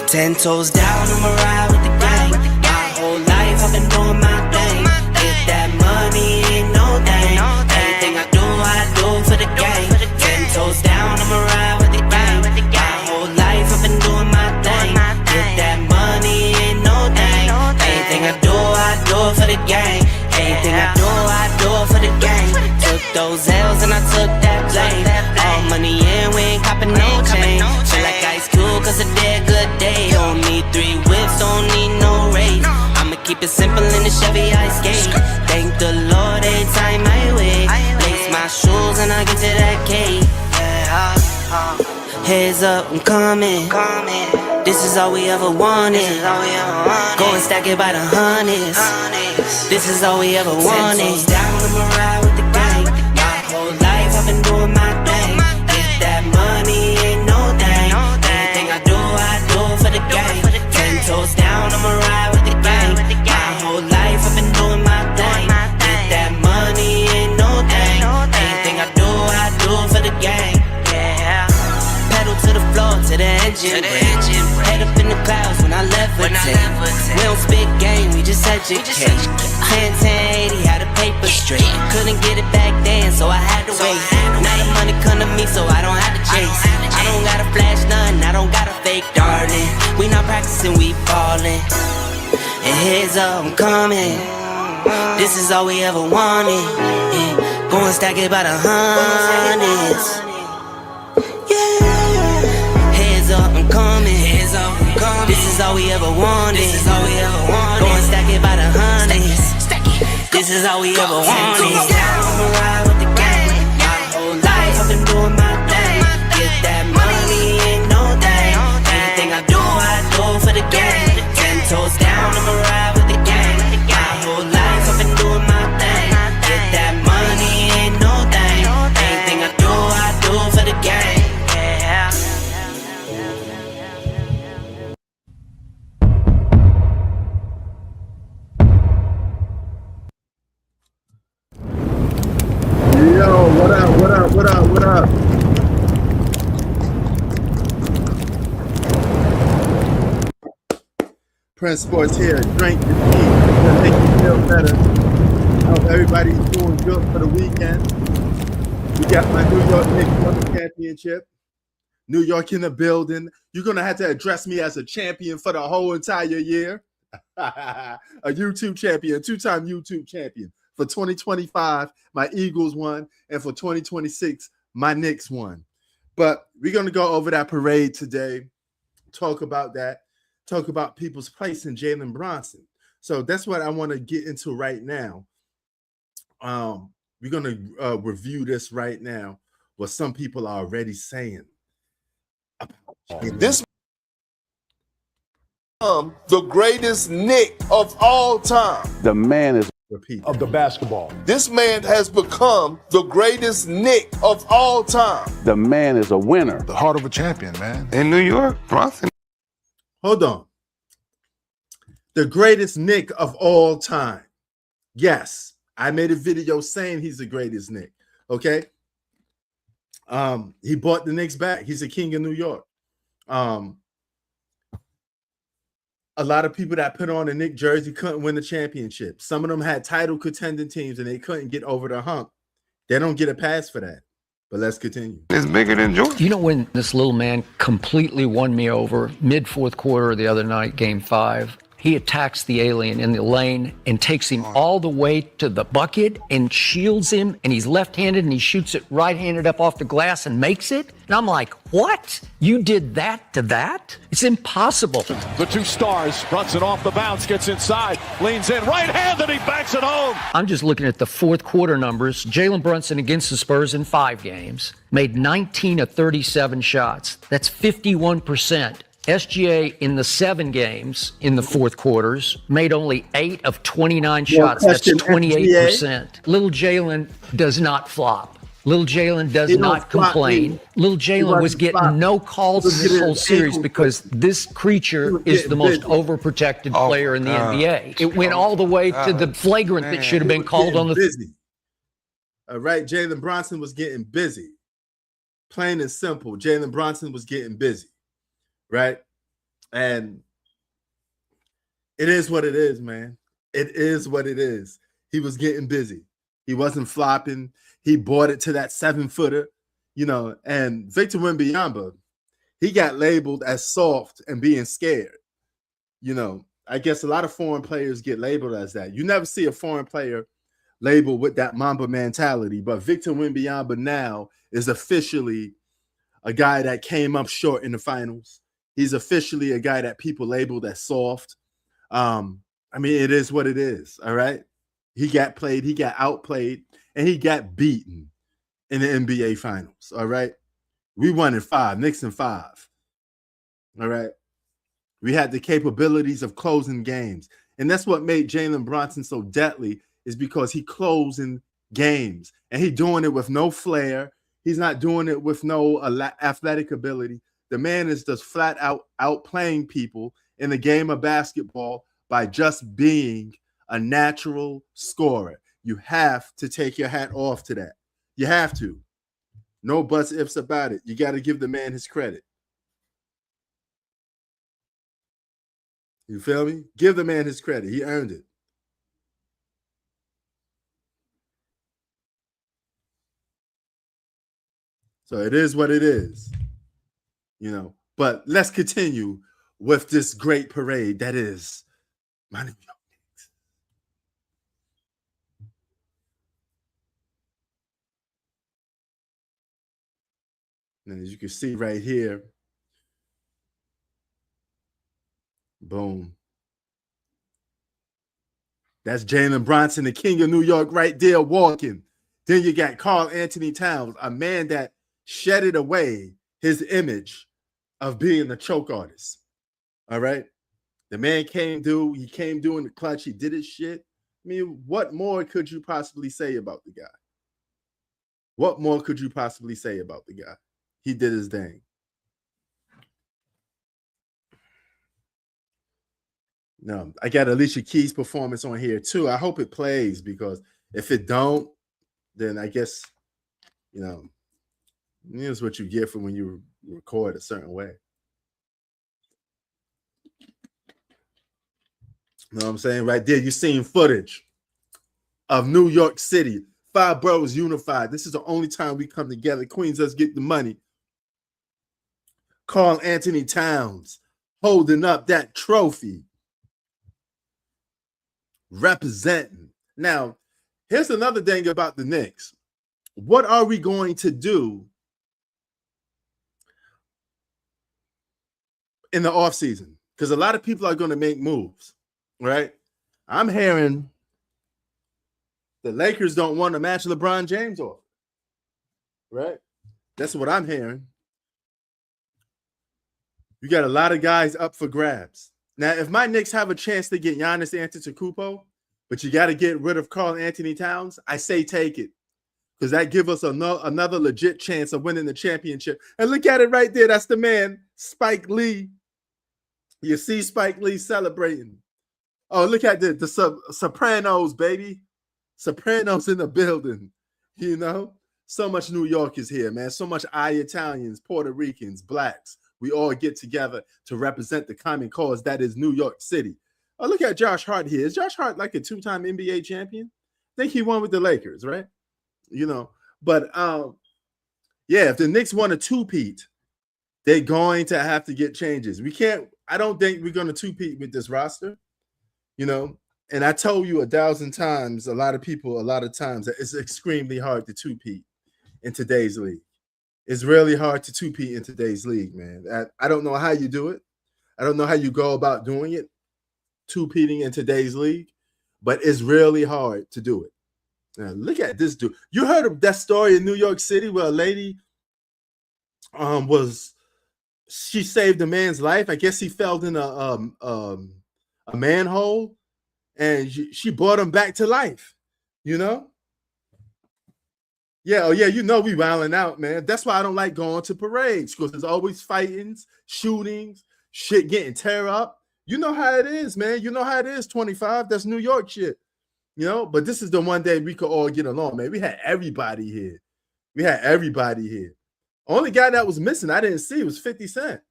10 toes down, I'ma ride with the gang. My whole life I've been doing my thing. Get that money, ain't no thing. Anything I do for the gang. 10 toes down, I'ma ride with the gang. My whole life I've been doing my thing. Get that money, ain't no thing. Anything I do for the gang. Anything I do for the gang. Took those L's and I took that blame. All money in, we ain't copping no chain. Feel like Ice Cube cause a dead good day. Don't need 3 whips, don't need no race. I'ma keep it simple in the Chevy I skate. Thank the Lord every time I wait. Lace my shoes and I get to that cake. Heads up, I'm coming. This is all we ever wanted. Go and stack it by the hundreds. This is all we ever wanted. 10 toes down, I'ma ride with the gang. My whole life I've been doing my thing. Get that money, ain't no thing. Anything I do for the gang. 10 toes down, I'ma ride with the gang. My whole life I've been doing my thing. Get that money, ain't no thing. Anything I do for the gang. Pedal to the floor, to the engine. Head up in the clouds when I levitate. We don't spit game, we just educate. 10-10-80, had a paper straight. Couldn't get it back then, so I had to wait. Now the money come to me, so I don't have to chase. I don't gotta flash none, I don't gotta fake, darling. We not practicing, we ballin'. And heads up, I'm coming. This is all we ever wanted. Go and stack it by the hundreds. Heads up, I'm coming. This is all we ever wanted. Go and stack it by the hundreds. This is all we ever wanted. I'ma ride with the gang. My whole life I've been doing my thing. Get that money, ain't no thing. Anything I do for the gang. 10 toes down, I'ma ride with the gang. My whole life I've been doing my thing. Get that money, ain't no thing. Anything I do for the gang. Yo, what up? Prince Sports here. Drink the tea. Gonna make you feel better. I hope everybody's doing good for the weekend. We got my New York Knicks won the championship. New York in the building. You're gonna have to address me as a champion for the whole entire year. A YouTube champion, 2-time YouTube champion. For 2025, my Eagles won, and for 2026, my Knicks won. But we're going to go over that parade today, talk about that, talk about people's place in Jalen Brunson. So that's what I want to get into right now. We're going to review this right now, what some people are already saying. This the greatest Knick of all time. The man is of the basketball. This man has become the greatest Knick of all time. the man is a winner. The heart of a champion, man. In New York, Bronson. Hold on. The greatest Knick of all time. Yes, I made a video saying he's the greatest Knick. Okay. He brought the Knicks back. He's a king of New York. A lot of people that put on a Knick jersey couldn't win the championship. Some of them had title contending teams and they couldn't get over the hump. They don't get a pass for that. But let's continue. It's bigger than Jordan. You know when this little man completely won me over mid-fourth quarter the other night, game 5? He attacks the alien in the lane and takes him all the way to the bucket and shields him, and he's left-handed and he shoots it right-handed up off the glass and makes it. And I'm like, what? You did that to that? It's impossible. The two stars. Brunson off the bounce, gets inside, leans in, right-handed, he banks it home. I'm just looking at the fourth quarter numbers. Jalen Brunson against the Spurs in 5 games made 19 of 37 shots. That's 51%. SGA in the 7 games in the fourth quarters made only 8 of 29 shots. That's 28%. Little Jalen does not flop. Little Jalen does not complain. Little Jalen was getting no calls in this whole series because this creature is the most overprotected player in the NBA. It went all the way to the flagrant that should have been called on the busy. All right, Jalen Brunson was getting busy. Plain and simple, Jalen Brunson was getting busy. Right? And it is what it is, man. It is what it is. He was getting busy. He wasn't flopping. He bought it to that 7-footer, and Victor Wembanyama, he got labeled as soft and being scared. I guess a lot of foreign players get labeled as that. You never see a foreign player labeled with that Mamba mentality, but Victor Wembanyama now is officially a guy that came up short in the finals. He's officially a guy that people labeled as soft. It is what it is, all right? He got played, he got outplayed, and he got beaten in the NBA Finals, all right? We won in 5, Knicks in 5, all right? We had the capabilities of closing games, and that's what made Jalen Brunson so deadly, is because he closing games, and he doing it with no flair. He's not doing it with no athletic ability. The man is just flat out outplaying people in the game of basketball by just being a natural scorer. You have to take your hat off to that. You have to. No buts, ifs about it. You got to give the man his credit. You feel me? Give the man his credit. He earned it. So it is what it is, But let's continue with this great parade that is my New York Knicks. And as you can see right here, boom. That's Jalen Brunson, the king of New York, right there walking. Then you got Karl Anthony Towns, a man that shedded away his image of being a choke artist. All right. The man came due. He came due in the clutch. He did his shit. What more could you possibly say about the guy? What more could you possibly say about the guy? He did his thing. No, I got Alicia Keys' performance on here too. I hope it plays, because if it don't, then I guess, here's what you get for when you record a certain way. You know what I'm saying? Right there, you're seeing footage of New York City. 5 boroughs unified. This is the only time we come together. Queens, let's get the money. Karl Anthony Towns holding up that trophy. Representing. Now, here's another thing about the Knicks. What are we going to do in the offseason? Because a lot of people are going to make moves, right? I'm hearing the Lakers don't want to match LeBron James off, right? That's what I'm hearing. You got a lot of guys up for grabs. Now, if my Knicks have a chance to get Giannis Antetokounmpo, but you got to get rid of Karl Anthony Towns, I say take it, because that gives us another legit chance of winning the championship. And look at it right there. That's the man, Spike Lee. You see Spike Lee celebrating. Oh, look at the Sopranos, baby. Sopranos in the building. So much New York is here, man. So much Italians, Puerto Ricans, blacks. We all get together to represent the common cause that is New York City. Oh, look at Josh Hart here. Is Josh Hart like a 2-time NBA champion? I think he won with the Lakers, right? But if the Knicks want a two-peat, they're going to have to get changes. I don't think we're going to two-peat with this roster, And I told you 1,000 times, a lot of times, that it's extremely hard to two-peat in today's league. It's really hard to two-peat in today's league, man. I don't know how you do it. I don't know how you go about doing it, two-peating in today's league, but it's really hard to do it. Now, look at this dude. You heard of that story in New York City where a lady she saved a man's life. I guess he fell in a manhole, and she brought him back to life, Yeah, we wilding out, man. That's why I don't like going to parades, because there's always fightings, shootings, shit getting tear up. You know how it is, man. You know how it is, 25. That's New York shit, But this is the one day we could all get along, man. We had everybody here. Only guy that was missing, I didn't see, was 50 Cent.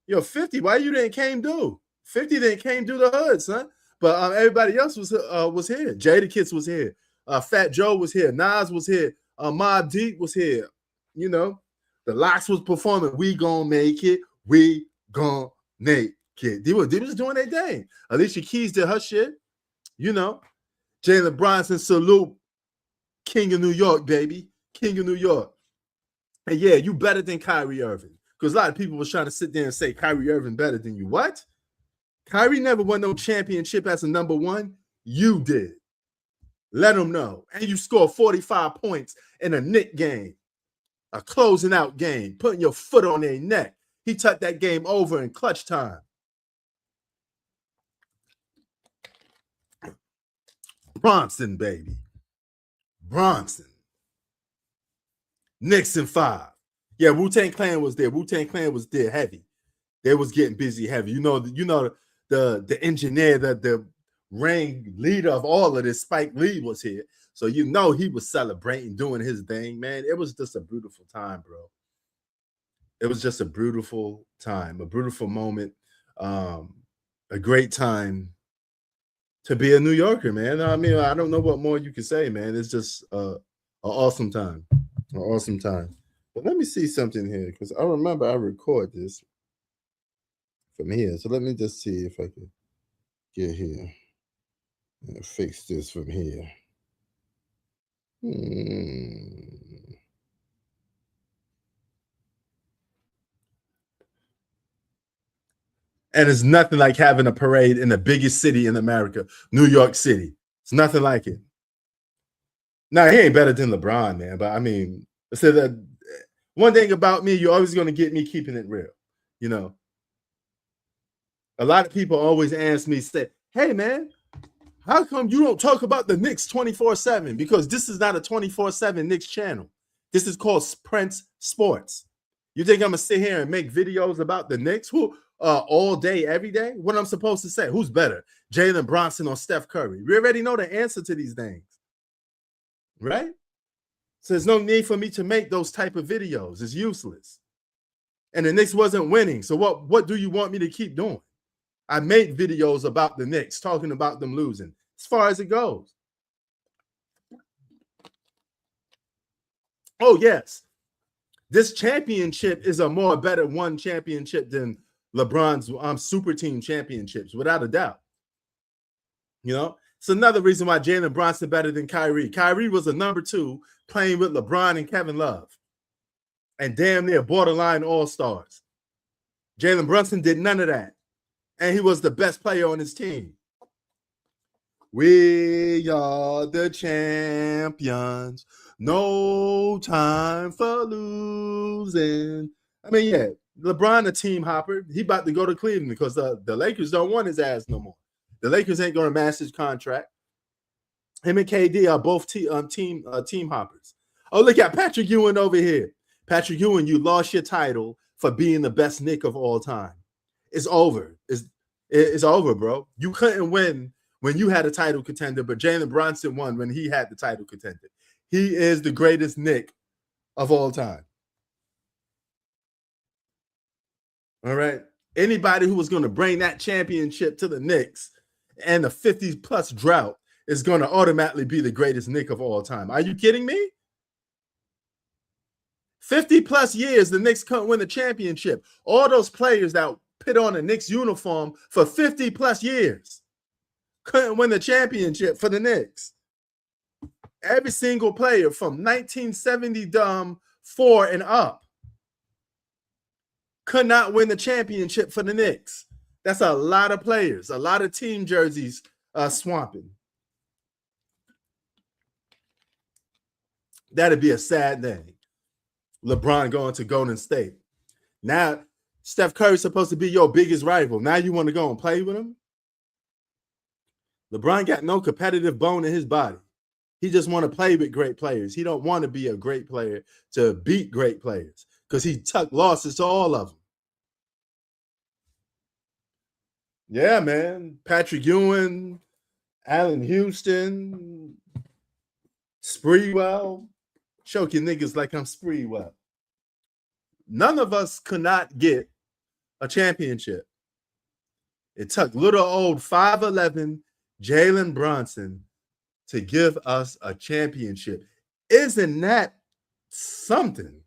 Yo, 50, why you didn't came do? 50 didn't came do the hood, son. But everybody else was here. Jada Kids was here. Fat Joe was here. Nas was here. Mobb Deep was here. You know, the Locks was performing. We gonna make it. We gonna make it. They was doing their thing. Alicia Keys did her shit. You know, Jalen Bronson, salute. King of New York, baby. King of New York. And yeah, you better than Kyrie Irving. Because a lot of people was trying to sit there and say Kyrie Irving better than you. What? Kyrie never won no championship as a number one. You did. Let them know. And you scored 45 points in a Knicks game, a closing out game, putting your foot on their neck. He took that game over in clutch time. Bronson, baby. Bronson. Knicks in 5. Yeah, Wu-Tang Clan was there. Wu-Tang Clan was there heavy. They was getting busy heavy. You know the engineer, the ring leader of all of this, Spike Lee, was here. So you know he was celebrating, doing his thing, man. It was just a beautiful time, bro. It was just a beautiful time, a beautiful moment, a great time to be a New Yorker, man. I mean, I don't know what more you can say, man. It's just an awesome time, an awesome time. But let me see something here, because I remember I record this from here. So let me just see if I can get here and fix this from here. And it's nothing like having a parade in the biggest city in America, New York City. It's nothing like it. Now, he ain't better than LeBron, man. But I mean, I said that one thing about me, you're always going to get me keeping it real. You know, a lot of people always ask me, say, hey, man, how come you don't talk about the Knicks 24/7? Because this is not a 24/7 Knicks channel. This is called Prince Sports. You think I'm going to sit here and make videos about the Knicks? Who? All day, every day? What I'm supposed to say? Who's better, Jalen Bronson or Steph Curry? We already know the answer to these things, right? So there's no need for me to make those type of videos. It's useless. And the Knicks wasn't winning. So what do you want me to keep doing? I made videos about the Knicks, talking about them losing, as far as it goes. Oh, yes. This championship is a more better one championship than LeBron's super team championships, without a doubt. You know, it's another reason why Jalen Bronson better than Kyrie. Kyrie was a number 2 playing with LeBron and Kevin Love, and damn near borderline all-stars. Jalen Brunson did none of that, and he was the best player on his team. We are the champions. No time for losing. I mean, yeah. LeBron, a team hopper, he about to go to Cleveland because the Lakers don't want his ass no more. The Lakers ain't going to match his contract. Him and KD are both team hoppers. Oh, look at Patrick Ewing over here. Patrick Ewing, you lost your title for being the best Knick of all time. It's over. It's over, bro. You couldn't win when you had a title contender, but Jalen Bronson won when he had the title contender. He is the greatest Knick of all time. All right. Anybody who was going to bring that championship to the Knicks and the 50-plus drought is going to automatically be the greatest Knick of all time. Are you kidding me? 50-plus years, the Knicks couldn't win the championship. All those players that put on a Knicks uniform for 50-plus years couldn't win the championship for the Knicks. Every single player from 1974 and up could not win the championship for the Knicks. That's a lot of players, a lot of team jerseys swamping. That'd be a sad thing. LeBron going to Golden State. Now, Steph Curry's supposed to be your biggest rival. Now you want to go and play with him? LeBron got no competitive bone in his body. He just want to play with great players. He don't want to be a great player to beat great players because he took losses to all of them. Yeah, man. Patrick Ewing, Allen Houston, Spreewell. Choking niggas like I'm Spreewell. None of us could not get a championship. It took little old 5'11" Jalen Brunson to give us a championship. Isn't that something?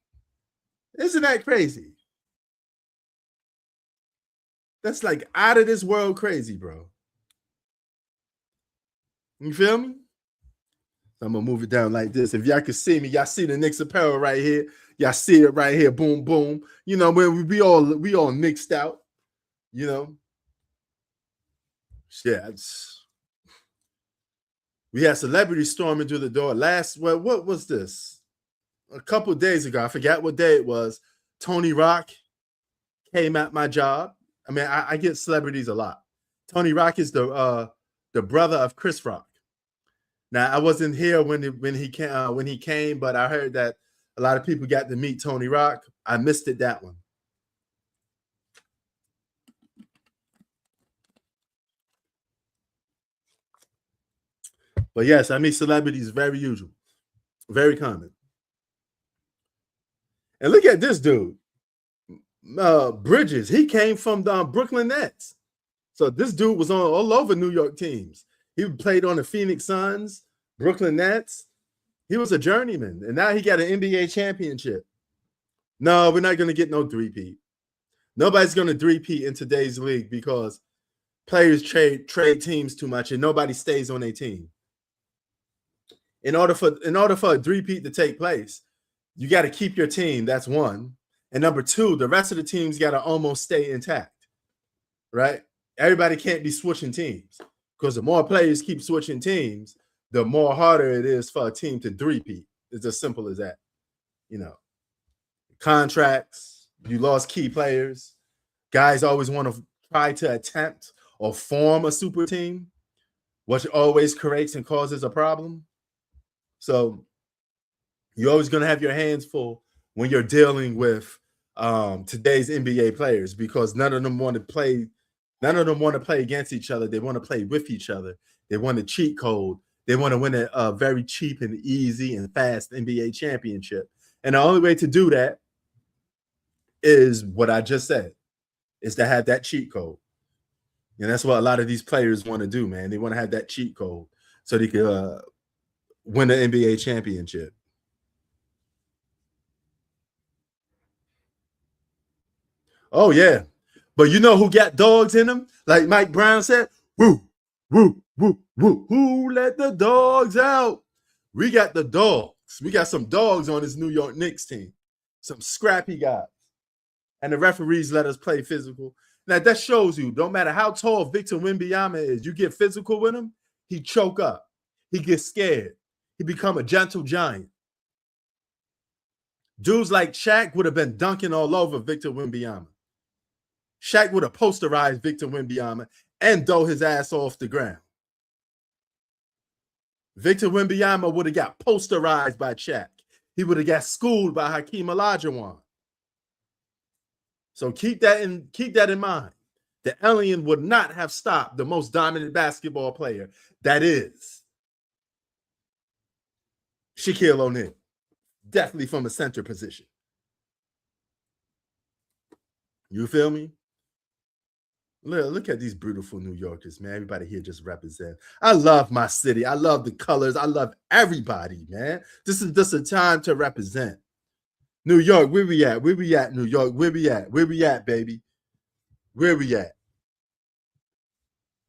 Isn't that crazy? That's like out of this world crazy, bro. You feel me? I'm gonna move it down like this. If y'all can see me, y'all see the Knicks apparel right here. Y'all see it right here. Boom, boom. You know, when we all mixed out. You know, yeah. We had celebrities storming through the door. What was this? A couple days ago, I forgot what day it was. Tony Rock came at my job. I mean, I get celebrities a lot. Tony Rock is the brother of Chris Rock. Now, I wasn't here when he came, but I heard that a lot of people got to meet Tony Rock. I missed it, that one. But yes, I meet celebrities very usual, very common. And look at this dude, Bridges. He came from the Brooklyn Nets. So this dude was on all over New York teams. He played on the Phoenix Suns, Brooklyn Nets. He was a journeyman, and now he got an NBA championship. No, we're not going to get no three-peat. Nobody's going to three-peat in today's league because players trade teams too much, and nobody stays on their team. In order for a three-peat to take place, you got to keep your team. That's one. And number two, the rest of the teams got to almost stay intact, right? Everybody can't be switching teams because the more players keep switching teams, the more harder it is for a team to three-peat. It's as simple as that. You know, contracts, you lost key players. Guys always want to try to attempt or form a super team, which always creates and causes a problem. So you're always going to have your hands full when you're dealing with today's NBA players because none of them want to play against each other. They want to play with each other. They want a cheat code. They want to win a very cheap and easy and fast NBA championship. And the only way to do that is what I just said, is to have that cheat code. And that's what a lot of these players want to do, man. They want to have that cheat code so they can win the NBA championship. Oh, yeah. But you know who got dogs in them? Like Mike Brown said, woo, woo, woo, woo. Who let the dogs out? We got the dogs. We got some dogs on this New York Knicks team. Some scrappy guys. And the referees let us play physical. Now, that shows you, no matter how tall Victor Wembanyama is, you get physical with him, he choke up. He gets scared. He become a gentle giant. Dudes like Shaq would have been dunking all over Victor Wembanyama. Shaq would have posterized Victor Wembanyama and throw his ass off the ground. Victor Wembanyama would have got posterized by Shaq. He would have got schooled by Hakeem Olajuwon. So keep that in mind. The alien would not have stopped the most dominant basketball player. That is Shaquille O'Neal. Definitely from a center position. You feel me? Look at these beautiful New Yorkers, man. Everybody here just represent. I love my city. I love the colors. I love everybody, man. This is just a time to represent. New York, where we at? Where we at, New York? Where we at? Where we at, baby? Where we at?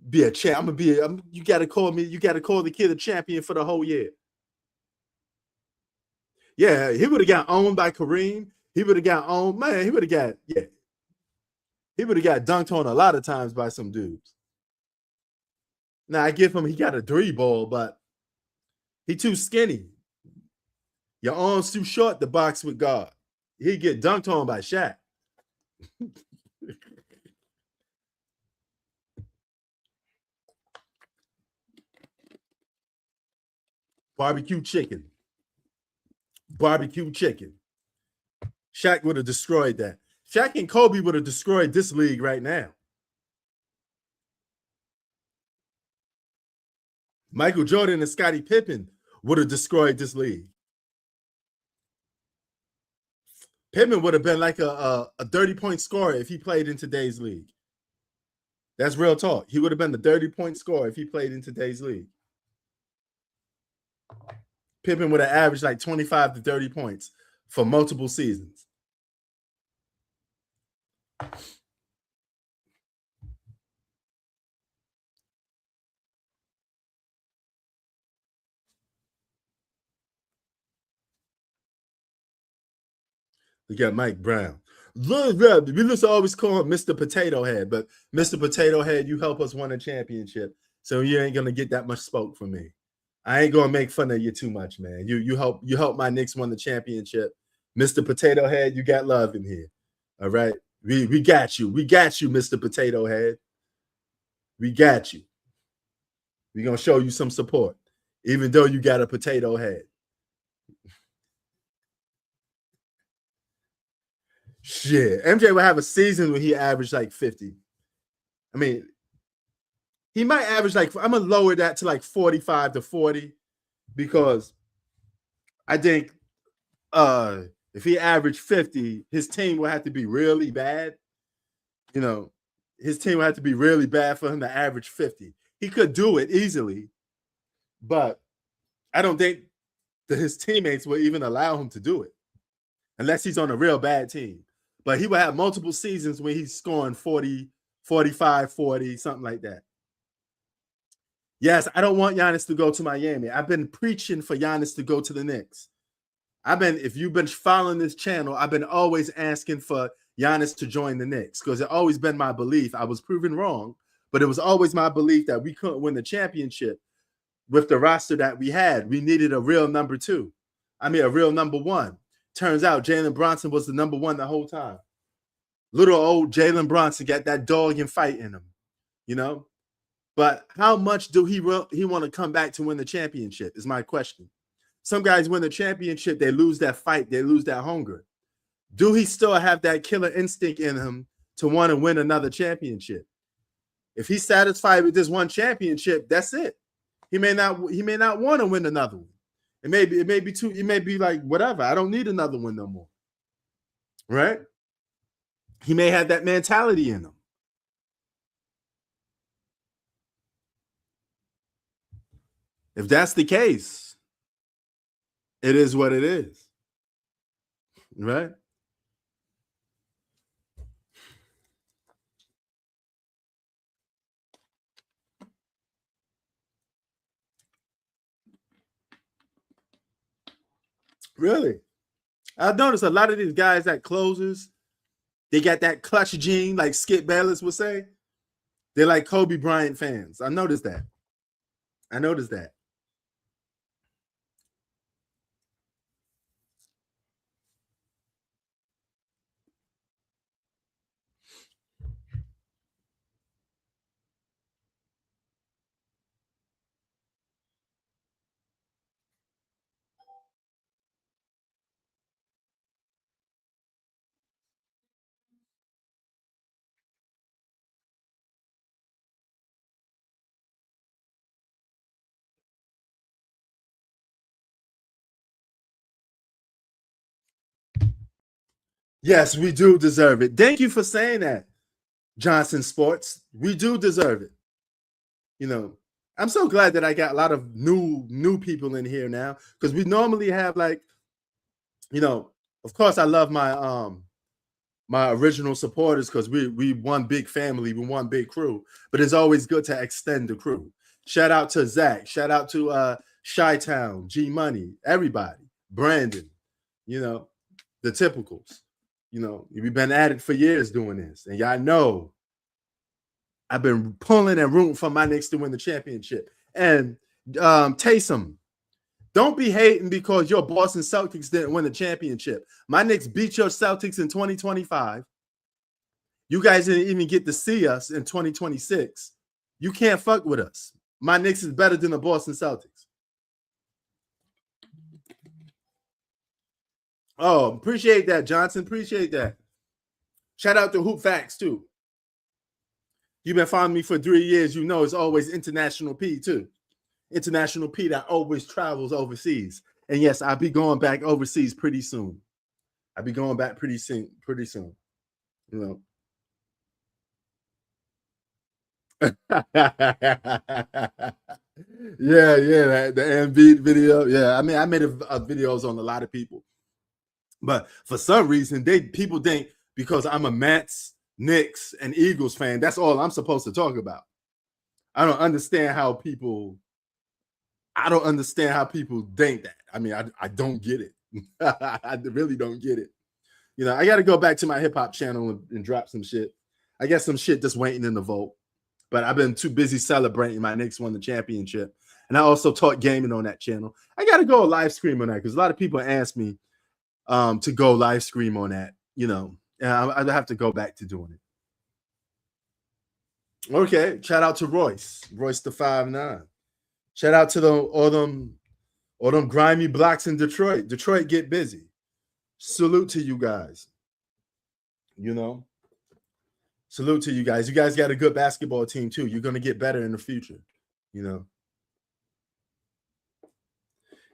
Be a champ. You got to call me. You got to call the kid a champion for the whole year. Yeah, he would have got owned by Kareem. He would have got owned. Man, he would have got, yeah. He would have got dunked on a lot of times by some dudes. Now, I give him, he got a 3-ball, but he too skinny. Your arm's too short to box with God. He'd get dunked on by Shaq. Barbecue chicken. Barbecue chicken. Shaq would have destroyed that. Shaq and Kobe would have destroyed this league right now. Michael Jordan and Scottie Pippen would have destroyed this league. Pittman would have been like a 30-point scorer if he played in today's league. That's real talk. He would have been the 30-point scorer if he played in today's league. Pittman would have averaged like 25 to 30 points for multiple seasons. We got Mike Brown. We used to always call him Mr. Potato Head, but Mr. Potato Head, you help us win a championship, so you ain't gonna get that much smoke from me. I ain't gonna make fun of you too much, man. You help my Knicks win the championship. Mr. Potato Head, you got love in here. All right. We got you. We got you, Mr. Potato Head. We got you. We're gonna show you some support, even though you got a potato head. Shit. MJ will have a season where he averaged like 50. I mean, he might average like, I'm gonna lower that to like 45 to 40 because I think if he averaged 50, his team will have to be really bad. You know, his team will have to be really bad for him to average 50. He could do it easily, but I don't think that his teammates will even allow him to do it unless he's on a real bad team. But he will have multiple seasons where he's scoring 40, 45, 40, something like that. Yes, I don't want Giannis to go to Miami. I've been preaching for Giannis to go to the Knicks. If you've been following this channel, I've been always asking for Giannis to join the Knicks because it's always been my belief. I was proven wrong, but it was always my belief that we couldn't win the championship with the roster that we had. We needed a real number two. A real number one. Turns out Jalen Brunson was the number one the whole time. Little old Jalen Brunson got that dog and fight in him, you know? But how much do he want to come back to win the championship is my question. Some guys win the championship, they lose that fight, they lose that hunger. Do he still have that killer instinct in him to want to win another championship? If he's satisfied with this one championship, that's it. He may not want to win another one. It may be too. It may be like whatever. I don't need another one no more. Right? He may have that mentality in him. If that's the case, it is what it is. Right? Really? I've noticed a lot of these guys that closers, they got that clutch gene, like Skip Bayless would say. They're like Kobe Bryant fans. I noticed that. Yes, we do deserve it. Thank you for saying that, Johnson Sports. We do deserve it. You know, I'm so glad that I got a lot of new people in here now because we normally have like, you know, of course I love my my original supporters because we one big family, we one big crew, but it's always good to extend the crew. Shout out to Zach, shout out to Chi-Town, G Money, everybody, Brandon, you know, the typicals. You know, we've been at it for years doing this, and y'all know I've been pulling and rooting for my Knicks to win the championship. And Taysom, don't be hating because your Boston Celtics didn't win the championship. My Knicks beat your Celtics in 2025. You guys didn't even get to see us in 2026. You can't fuck with us. My Knicks is better than the Boston Celtics. Oh, appreciate that, Johnson. Appreciate that. Shout out to Hoop Facts, too. You've been following me for 3 years. You know it's always International P, too. International P that always travels overseas. And yes, I'll be going back overseas pretty soon. I'll be going back pretty soon. You know. Yeah, the Embiid video. Yeah, I mean, I made videos on a lot of people, but for some reason, people think because I'm a Mets, Knicks, and Eagles fan, that's all I'm supposed to talk about. I don't understand how people think that. I mean, I don't get it. I really don't get it. You know, I got to go back to my hip hop channel and drop some shit. I guess some shit just waiting in the vault. But I've been too busy celebrating my Knicks won the championship. And I also taught gaming on that channel. I got to go live stream on that because a lot of people ask me to go live stream on that, you know. And I'd have to go back to doing it. Okay, shout out to Royce the 5'9". Shout out to all them grimy blocks in Detroit. Detroit get busy. Salute to you guys. You know, salute to you guys. You guys got a good basketball team too. You're gonna get better in the future. You know.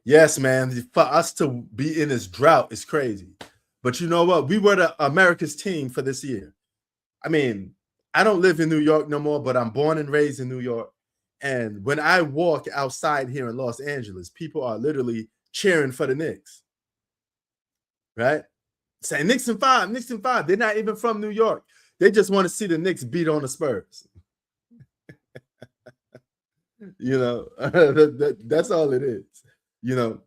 Yes, man. For us to be in this drought is crazy. But you know what? We were the America's team for this year. I mean, I don't live in New York no more, but I'm born and raised in New York. And when I walk outside here in Los Angeles, people are literally cheering for the Knicks. Right? Saying Knicks in 5, Knicks in 5. They're not even from New York. They just want to see the Knicks beat on the Spurs. You know, that's all it is. You know,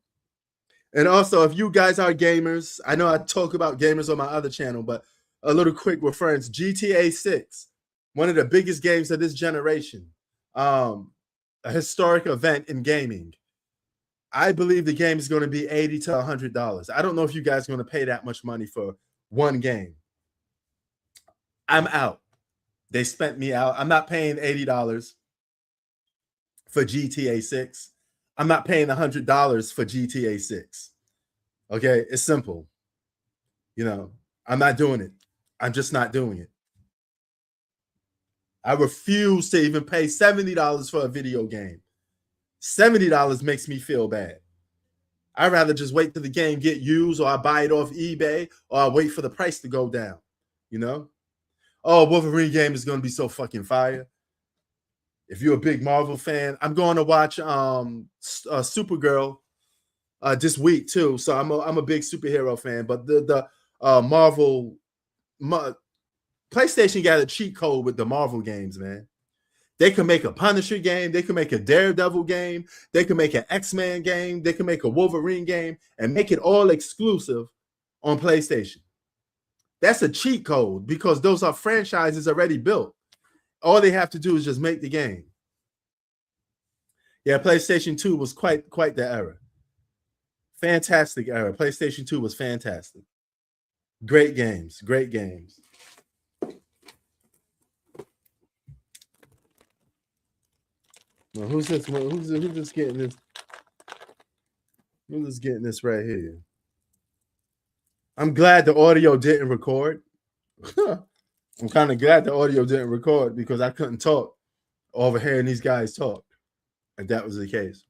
and also if you guys are gamers, I know I talk about gamers on my other channel, but a little quick reference: GTA 6, one of the biggest games of this generation, a historic event in gaming. I believe the game is going to be $80 to $100. I don't know if you guys are going to pay that much money for one game. I'm out. They spent me out. I'm not paying $80 for GTA 6. I'm not paying $100 for GTA 6. Okay, it's simple. You know, I'm not doing it. I'm just not doing it. I refuse to even pay $70 for a video game. $70 makes me feel bad. I'd rather just wait till the game get used, or I buy it off eBay, or I wait for the price to go down. You know? Oh, Wolverine game is going to be so fucking fire. If you're a big Marvel fan, I'm going to watch Supergirl this week too. So I'm a big superhero fan. But the Marvel PlayStation got a cheat code with the Marvel games, man. They can make a Punisher game. They can make a Daredevil game. They can make an X-Men game. They can make a Wolverine game and make it all exclusive on PlayStation. That's a cheat code because those are franchises already built. All they have to do is just make the game. Yeah, PlayStation 2 was quite the era. Fantastic era. PlayStation 2 was fantastic. Great games. Well, who's this? Who's this getting this? Who's this getting this right here? I'm glad the audio didn't record. I'm kind of glad the audio didn't record because I couldn't talk over hearing these guys talk if that was the case.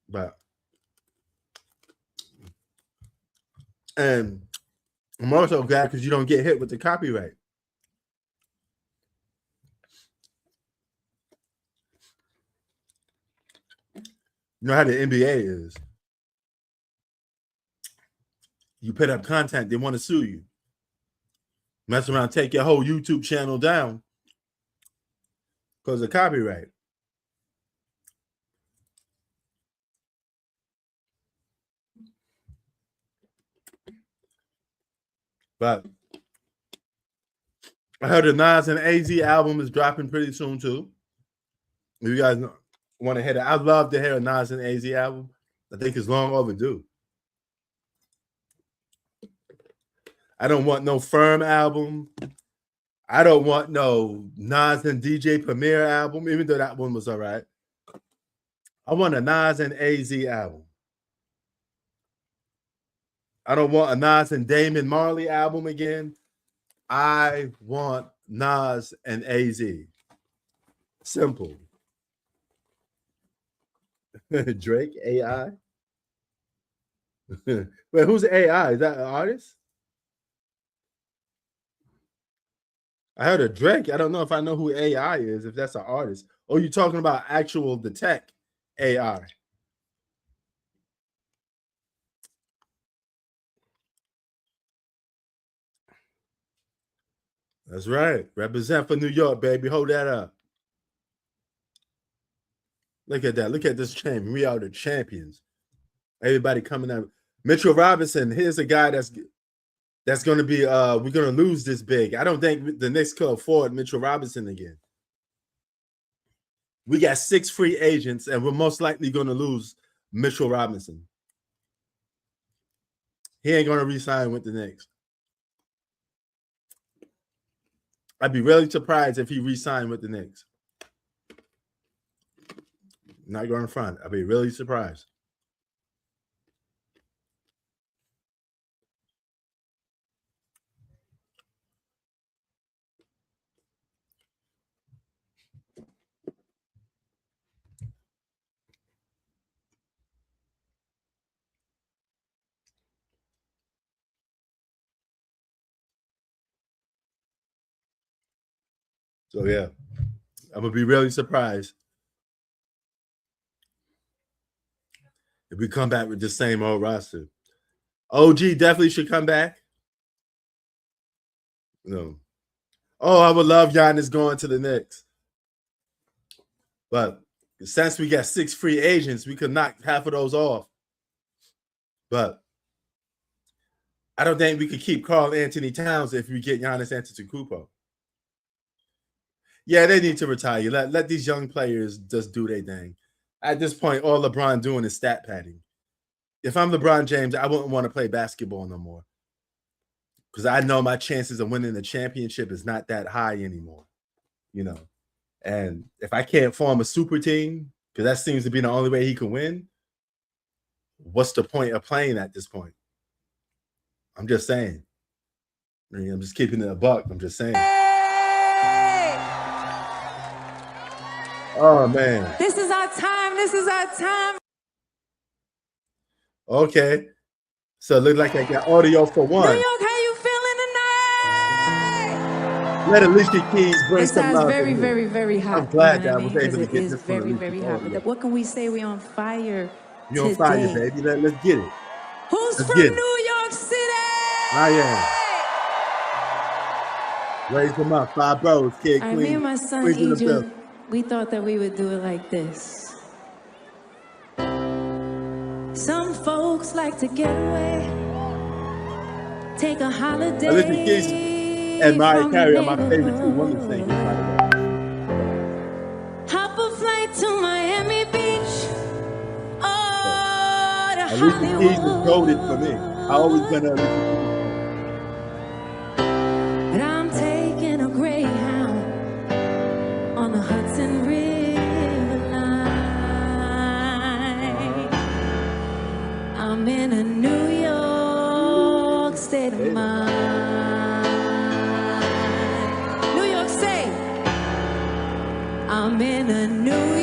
But and I'm also glad because you don't get hit with the copyright. You know how the NBA is. You put up content, they want to sue you. Mess around, take your whole YouTube channel down because of copyright. But I heard the Nas and AZ album is dropping pretty soon too. If you guys want to hear that, I'd love to hear a Nas and AZ album. I think it's long overdue. I don't want no Firm album. I don't want no Nas and DJ Premier album, even though that one was all right. I want a Nas and AZ album. I don't want a Nas and Damon Marley album again. I want Nas and AZ. Simple. Drake AI. Wait, who's AI? Is that an artist? I heard of Drake. I don't know if I know who AI is, if that's an artist. Oh, you're talking about actual the tech AI. That's right. Represent for New York, baby. Hold that up. Look at that. Look at this champion. We are the champions. Everybody coming out. Mitchell Robinson. Here's a guy that's going to be. We're going to lose this big. I don't think the Knicks could afford Mitchell Robinson again. We got 6 free agents, and we're most likely going to lose Mitchell Robinson. He ain't going to re-sign with the Knicks. I'd be really surprised if he re-signed with the Knicks. Not going in front. I'd be really surprised. So, yeah, I'm going to be really surprised if we come back with the same old roster. OG definitely should come back. No. Oh, I would love Giannis going to the Knicks. But since we got 6 free agents, we could knock half of those off. But I don't think we could keep Karl Anthony Towns if we get Giannis Antetokounmpo. Yeah, they need to retire. Let these young players just do their thing. At this point, all LeBron doing is stat padding. If I'm LeBron James, I wouldn't want to play basketball no more, because I know my chances of winning the championship is not that high anymore, you know. And if I can't form a super team, because that seems to be the only way he can win, what's the point of playing at this point? I'm just saying. I mean, I'm just keeping it a buck. I'm just saying. Oh, man. This is our time. This is our time. Okay. So it looks like I got audio for one. New York, how you feeling tonight? Let Alicia Keys bring It some sounds love. very, very, very hot. I'm glad you know that I was able to it get is this from very, Alicia very hot. audio. But what can we say? We on fire. You on fire, baby. Let's get it. Who's Let's from get it. New York City? I am. Raise them up. 5 bros, kid, Me queen. and my son Queens in the Egypt, building. we thought that we would do it like this. Some folks like to get away, take a holiday. Alicia Keys and Mariah Carey are my favorite 2 women singers, by the way. Hop a flight to Miami Beach. Oh, to Alicia Keys is Hollywood. goated for me. I always been a Alicia Keys fan. But I'm taking a Greyhound on the Hudson River line. I'm in a New York state of mind. New York State. I'm in a New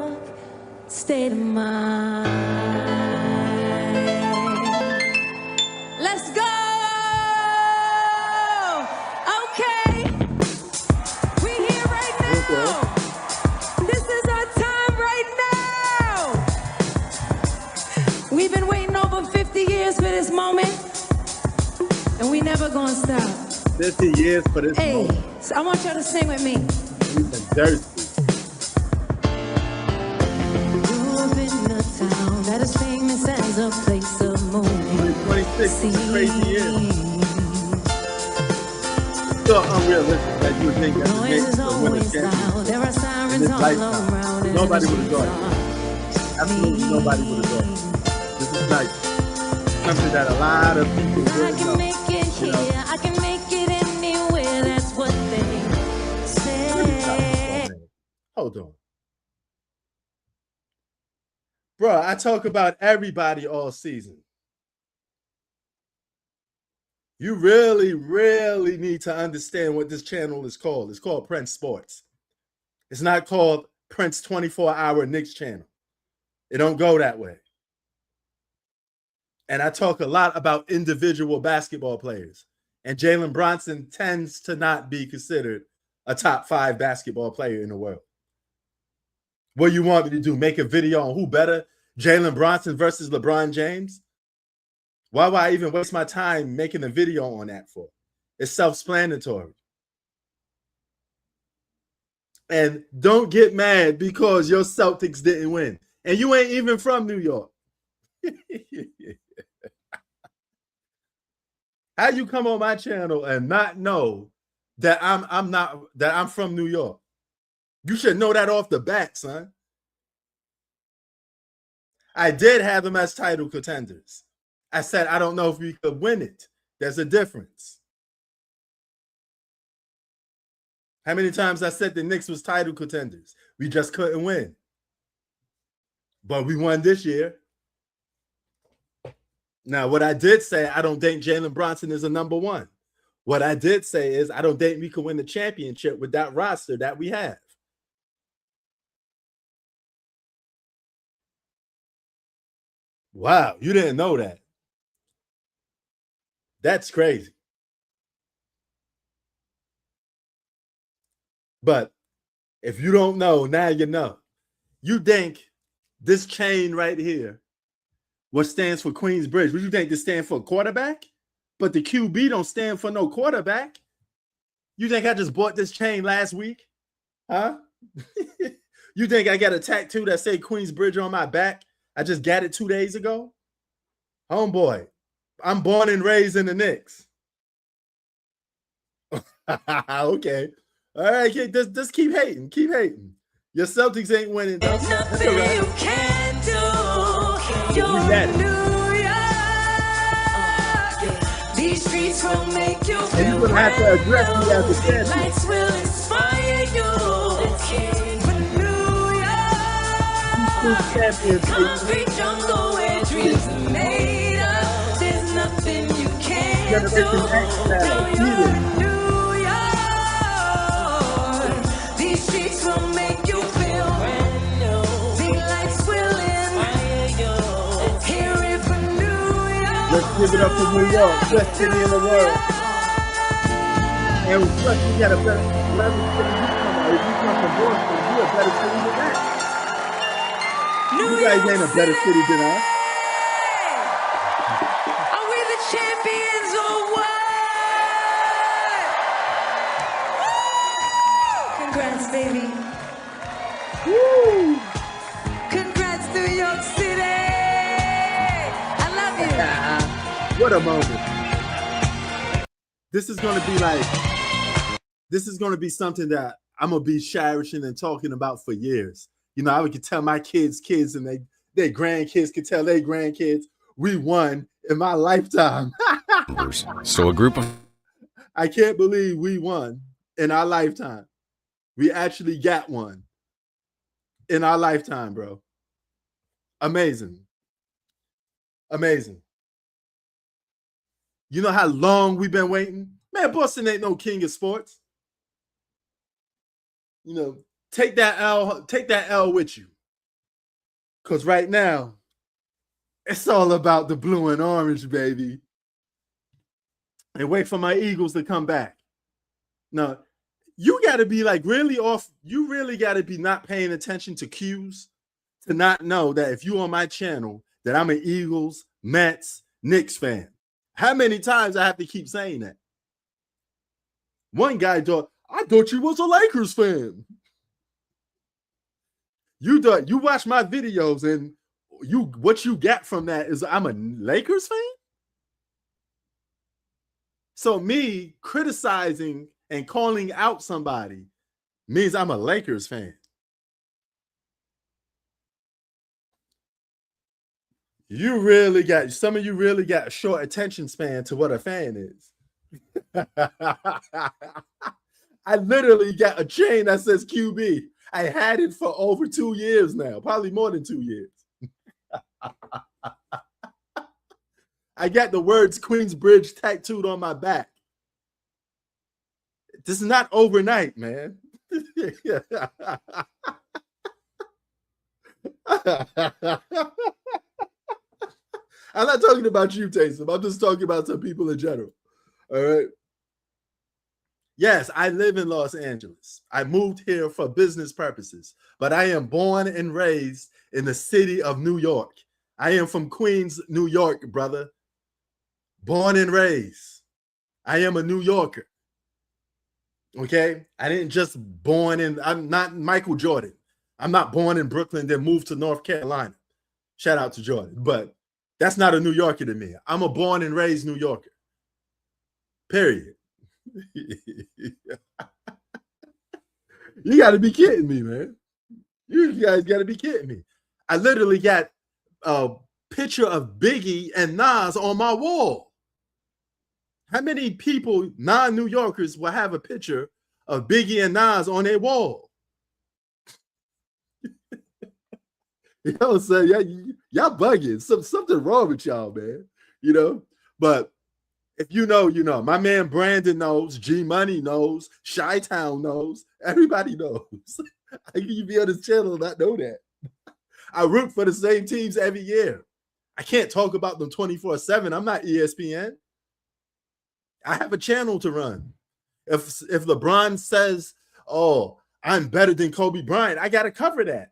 York state of mind. Let's go! Okay. We here right now. This is our time right now. We've been waiting over 50 years for this moment, and we never gonna stop. 50 years for this Hey, moment. so I want y'all to sing with me. We've been thirsty. Grew up in a town that is famous as a place of moving. 2026 is a crazy year. So unrealistic that you would think that the Noise Knicks is would win the always loud. championship There are in sirens this all lifetime. around. and Nobody would have everything's thought it. Absolutely nobody would have thought it. This is like something that a lot of people I wouldn't can know. make it You know? here. I can make it anywhere. That's what they Let me stop say. for a minute. Hold on. Bro, I talk about everybody all season. You really, really need to understand what this channel is called. It's called Prince Sports. It's not called Prince 24-Hour Knicks channel. It don't go that way. And I talk a lot about individual basketball players. And Jalen Brunson tends to not be considered a top 5 basketball player in the world. What you want me to do? Make a video on who better? Jalen Brunson versus LeBron James? Why would I even waste my time making a video on that for? It's self-explanatory. And don't get mad because your Celtics didn't win. And you ain't even from New York. How you come on my channel and not know that I'm from New York? You should know that off the bat, son. I did have them as title contenders. I said, I don't know if we could win it. There's a difference. How many times I said the Knicks was title contenders? We just couldn't win. But we won this year. Now, what I did say, I don't think Jalen Brunson is a number 1. What I did say is I don't think we can win the championship with that roster that we have. Wow, you didn't know that. That's crazy. But if you don't know, now you know. You think this chain right here, what stands for Queensbridge, would you think this stands for quarterback? But the QB don't stand for no quarterback. You think I just bought this chain last week? Huh? You think I got a tattoo that say Queensbridge on my back? I just got it 2 days ago? Homeboy, I'm born and raised in the Knicks. Okay. All right, just keep hating. Keep hating. Your Celtics ain't winning. There's nothing you can do. You're in New York. These streets will make you feel. And you're gonna have to address me as a champion. Lights will inspire you. For New York. Concrete jungle where dreams are made of. There's nothing you can't do. You're in New York. These streets will make you feel brand new. The lights will inspire you. Hear it from New York. Let's give it up to New York, best city in the world. And plus, you got a better, whatever city you come out. If you come from Boston, you're a better city than that. You guys ain't a better city than us. Are we the champions or what? Congrats, baby. Woo! Congrats, New York City. I love you. What a moment. This is going to be something that I'm going to be cherishing and talking about for years. You know, I could tell my kids, and their grandkids could tell their grandkids, we won in my lifetime. So a group of... I can't believe we won in our lifetime. We actually got one in our lifetime, bro. Amazing. Amazing. You know how long we've been waiting? Man, Boston ain't no king of sports. You know, take that L with you. Because right now, it's all about the blue and orange, baby. And wait for my Eagles to come back. Now, you got to be like really off. You really got to be not paying attention to cues to not know that if you on my channel, that I'm an Eagles, Mets, Knicks fan. How many times I have to keep saying that? One guy thought, I thought you was a Lakers fan. You watch my videos and what you get from that is I'm a Lakers fan? So me criticizing and calling out somebody means I'm a Lakers fan. Some of you really got a short attention span to what a fan is. I literally got a chain that says QB. I had it for over 2 years now, probably more than 2 years. I got the words Queensbridge tattooed on my back. This is not overnight, man. I'm not talking about you, Taysom. I'm just talking about some people in general. All right. Yes, I live in Los Angeles. I moved here for business purposes, but I am born and raised in the city of New York. I am from Queens, New York, brother. Born and raised. I am a New Yorker. Okay? I didn't just I'm not Michael Jordan. I'm not born in Brooklyn, then moved to North Carolina. Shout out to Jordan. But that's not a New Yorker to me. I'm a born and raised New Yorker. Period. You got to be kidding me, man. You guys got to be kidding me. I literally got a picture of Biggie and Nas on my wall. How many people, non-New Yorkers, will have a picture of Biggie and Nas on their wall? You know what I'm saying? Y'all bugging. Something wrong with y'all, man. You know? But if you know, you know. My man Brandon knows. G Money knows. Chi-Town knows. Everybody knows. How can you be on this channel and not know that? I root for the same teams every year. I can't talk about them 24/7. I'm not ESPN. I have a channel to run. If LeBron says, oh, I'm better than Kobe Bryant, I got to cover that.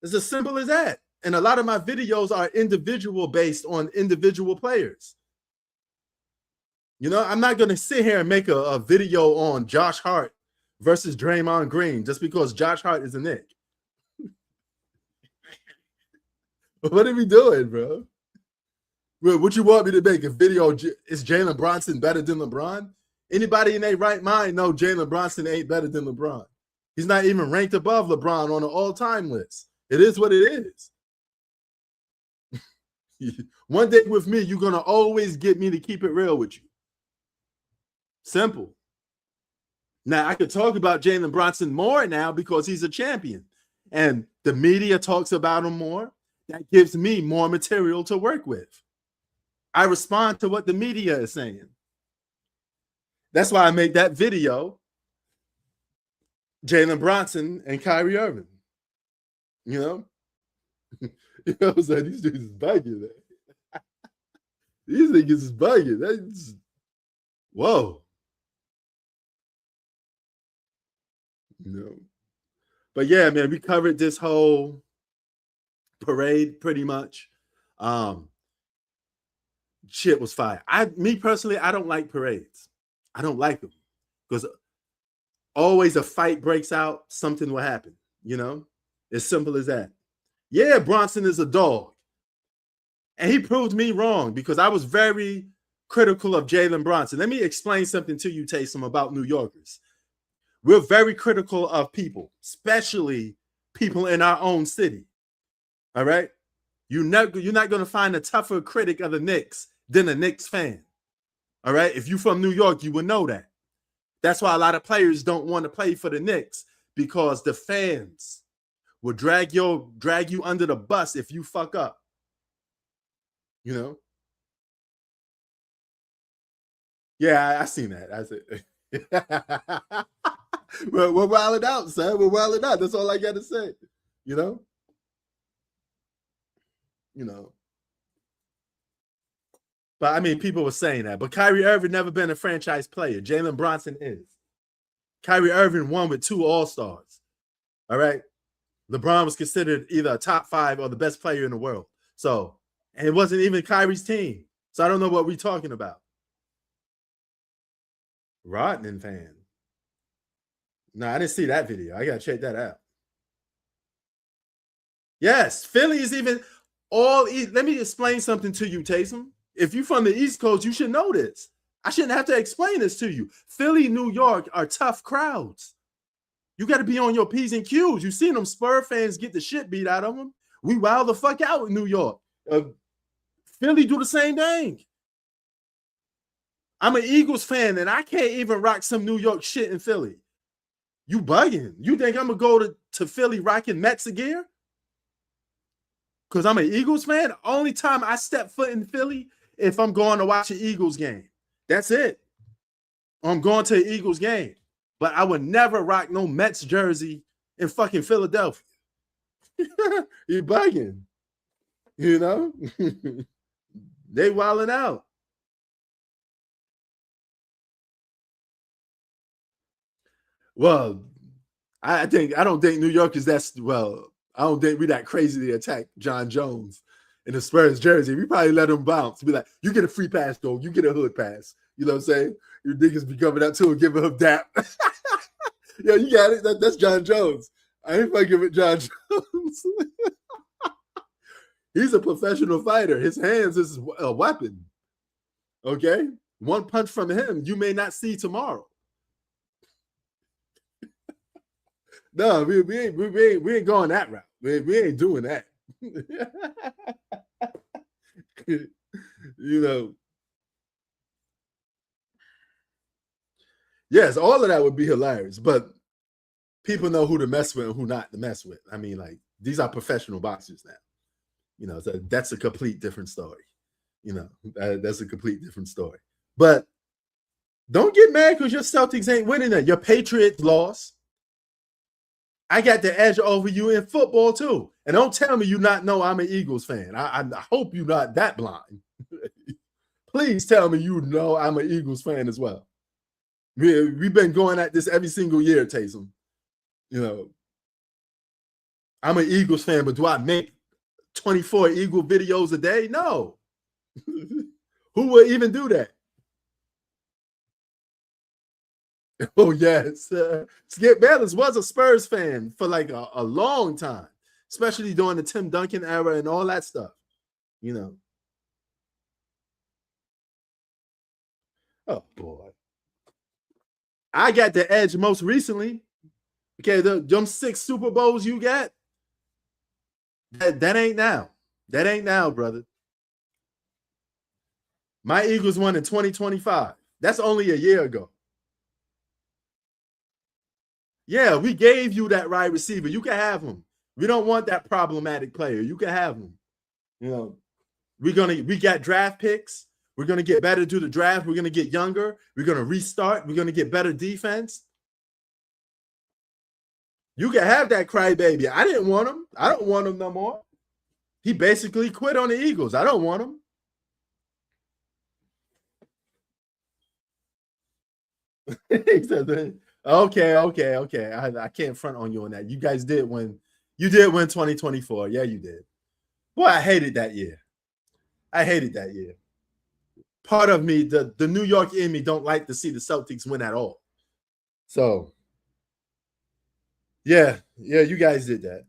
It's as simple as that. And a lot of my videos are individual based on individual players. You know, I'm not going to sit here and make a video on Josh Hart versus Draymond Green just because Josh Hart is a Knick. What are we doing, bro? What you want me to make a video? Is Jalen Brunson better than LeBron? Anybody in their right mind know Jalen Brunson ain't better than LeBron. He's not even ranked above LeBron on an all-time list. It is what it is. One day with me, you're going to always get me to keep it real with you. Simple. Now, I could talk about Jalen Brunson more now because he's a champion. And the media talks about him more. That gives me more material to work with. I respond to what the media is saying. That's why I make that video, Jalen Brunson and Kyrie Irving. You know? You know what I'm saying? These dudes is bugging, man. These niggas is bugging. That's, whoa. You know? But yeah, man, we covered this whole parade pretty much. Shit was fire. Me personally, I don't like parades. I don't like them because always a fight breaks out, something will happen, you know? As simple as that. Yeah, Bronson is a dog. And he proved me wrong because I was very critical of Jalen Brunson. Let me explain something to you, Taysom, about New Yorkers. We're very critical of people, especially people in our own city. All right? You're not going to find a tougher critic of the Knicks than a Knicks fan. All right? If you're from New York, you would know that. That's why a lot of players don't want to play for the Knicks because the fans will drag you under the bus if you fuck up. You know? Yeah, I seen that. I said, we're wilding out, son. We're wilding out. That's all I got to say. You know? You know. But I mean, people were saying that. But Kyrie Irving never been a franchise player. Jalen Brunson is. Kyrie Irving won with 2 All-Stars. All right? LeBron was considered either a top 5 or the best player in the world. So, and it wasn't even Kyrie's team. So I don't know what we're talking about. Rodman fan. No, I didn't see that video. I got to check that out. Yes, Philly is even all. Let me explain something to you, Taysom. If you're from the East Coast, you should know this. I shouldn't have to explain this to you. Philly, New York are tough crowds. You got to be on your P's and Q's. You seen them Spur fans get the shit beat out of them. We wild the fuck out in New York. Philly do the same thing. I'm an Eagles fan, and I can't even rock some New York shit in Philly. You bugging. You think I'm going to go to Philly rocking Mets gear? Because I'm an Eagles fan? Only time I step foot in Philly if I'm going to watch an Eagles game. That's it. I'm going to an Eagles game. But I would never rock no Mets jersey in fucking Philadelphia. He bugging. You know? They wilding out. Well, I don't think New York is that well. I don't think we that crazy to attack John Jones in the Spurs jersey. We probably let him bounce. Be like, you get a free pass, though. You get a hood pass. You know what I'm saying? Your niggas be coming out too and giving him dap. Yeah, you got it. That's John Jones. I ain't fucking with John Jones. He's a professional fighter. His hands is a weapon. Okay? One punch from him, you may not see tomorrow. No, we ain't going that route. We ain't doing that. You know. Yes, all of that would be hilarious, but people know who to mess with and who not to mess with. I mean, like, these are professional boxers now. You know, so that's a complete different story. You know, that's a complete different story. But don't get mad because your Celtics ain't winning it. Your Patriots lost. I got the edge over you in football too. And don't tell me you not know I'm an Eagles fan. I hope you're not that blind. Please tell me you know I'm an Eagles fan as well. We've been going at this every single year, Taysom. You know, I'm an Eagles fan, but do I make 24 Eagle videos a day? No. Who would even do that? Oh, yes. Skip Bayless was a Spurs fan for like a long time, especially during the Tim Duncan era and all that stuff. You know. Oh, boy. I got the edge most recently. Okay, them 6 Super Bowls you got, that ain't now. That ain't now, brother. My Eagles won in 2025. That's only a year ago. Yeah, we gave you that wide receiver. You can have him. We don't want that problematic player. You can have him. You know, we got draft picks. We're gonna get better through the draft. We're gonna get younger. We're gonna restart. We're gonna get better defense. You can have that crybaby. I didn't want him. I don't want him no more. He basically quit on the Eagles. I don't want him. He said, okay. I can't front on you on that. You guys did win. You did win 2024. Yeah, you did. Boy, I hated that year. Part of me, the New York in me, don't like to see the Celtics win at all. So, yeah, you guys did that.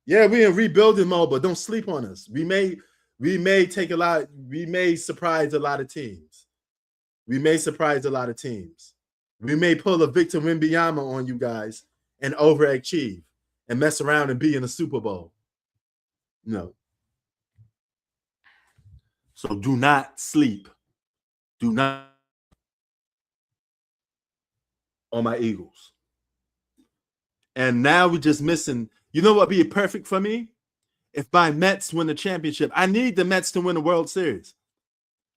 Yeah, we're in rebuilding mode, but don't sleep on us. We may surprise a lot of teams. We may pull a Victor Wembanyama on you guys and overachieve and mess around and be in a Super Bowl. No. So do not sleep. Do not on my Eagles. And now we're just missing. You know what would be perfect for me? If my Mets win the championship. I need the Mets to win the World Series.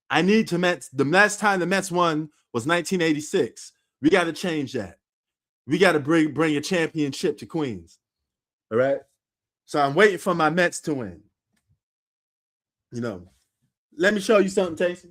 I need the Mets. The last time the Mets won was 1986. We got to change that. We got to bring a championship to Queens. All right? So I'm waiting for my Mets to win. You know. Let me show you something, Taysom.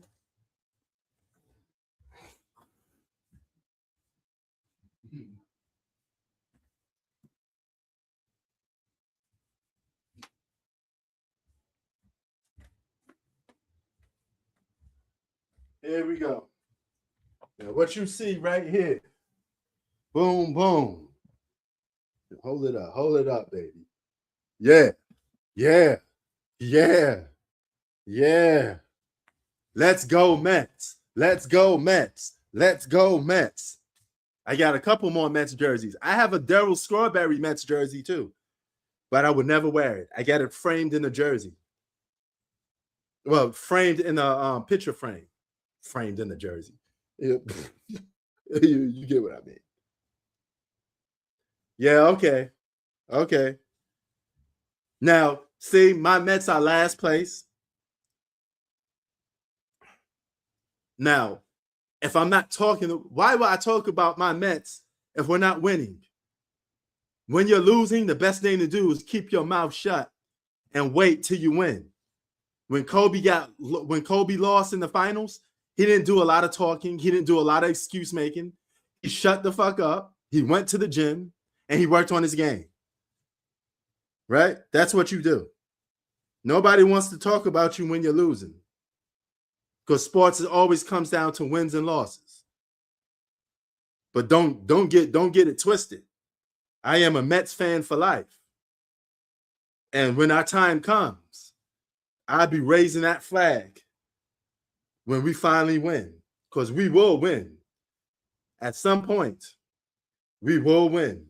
Here we go. Now, what you see right here. Boom, boom. Hold it up, baby. Yeah. Let's go, Mets. I got a couple more Mets jerseys. I have a Darryl Strawberry Mets jersey too, but I would never wear it. I got it framed in a jersey. Well, framed in a picture frame. Framed in the jersey. You get what I mean. Yeah, okay. Now, see, my Mets are last place. Now, if I'm not talking, why would I talk about my Mets if we're not winning? When you're losing, the best thing to do is keep your mouth shut and wait till you win. When Kobe lost in the finals, he didn't do a lot of talking. He didn't do a lot of excuse making. He shut the fuck up. He went to the gym and he worked on his game. Right? That's what you do. Nobody wants to talk about you when you're losing, because sports always comes down to wins and losses. But don't get it twisted. I am a Mets fan for life. And when our time comes, I'll be raising that flag when we finally win, because we will win. At some point, we will win.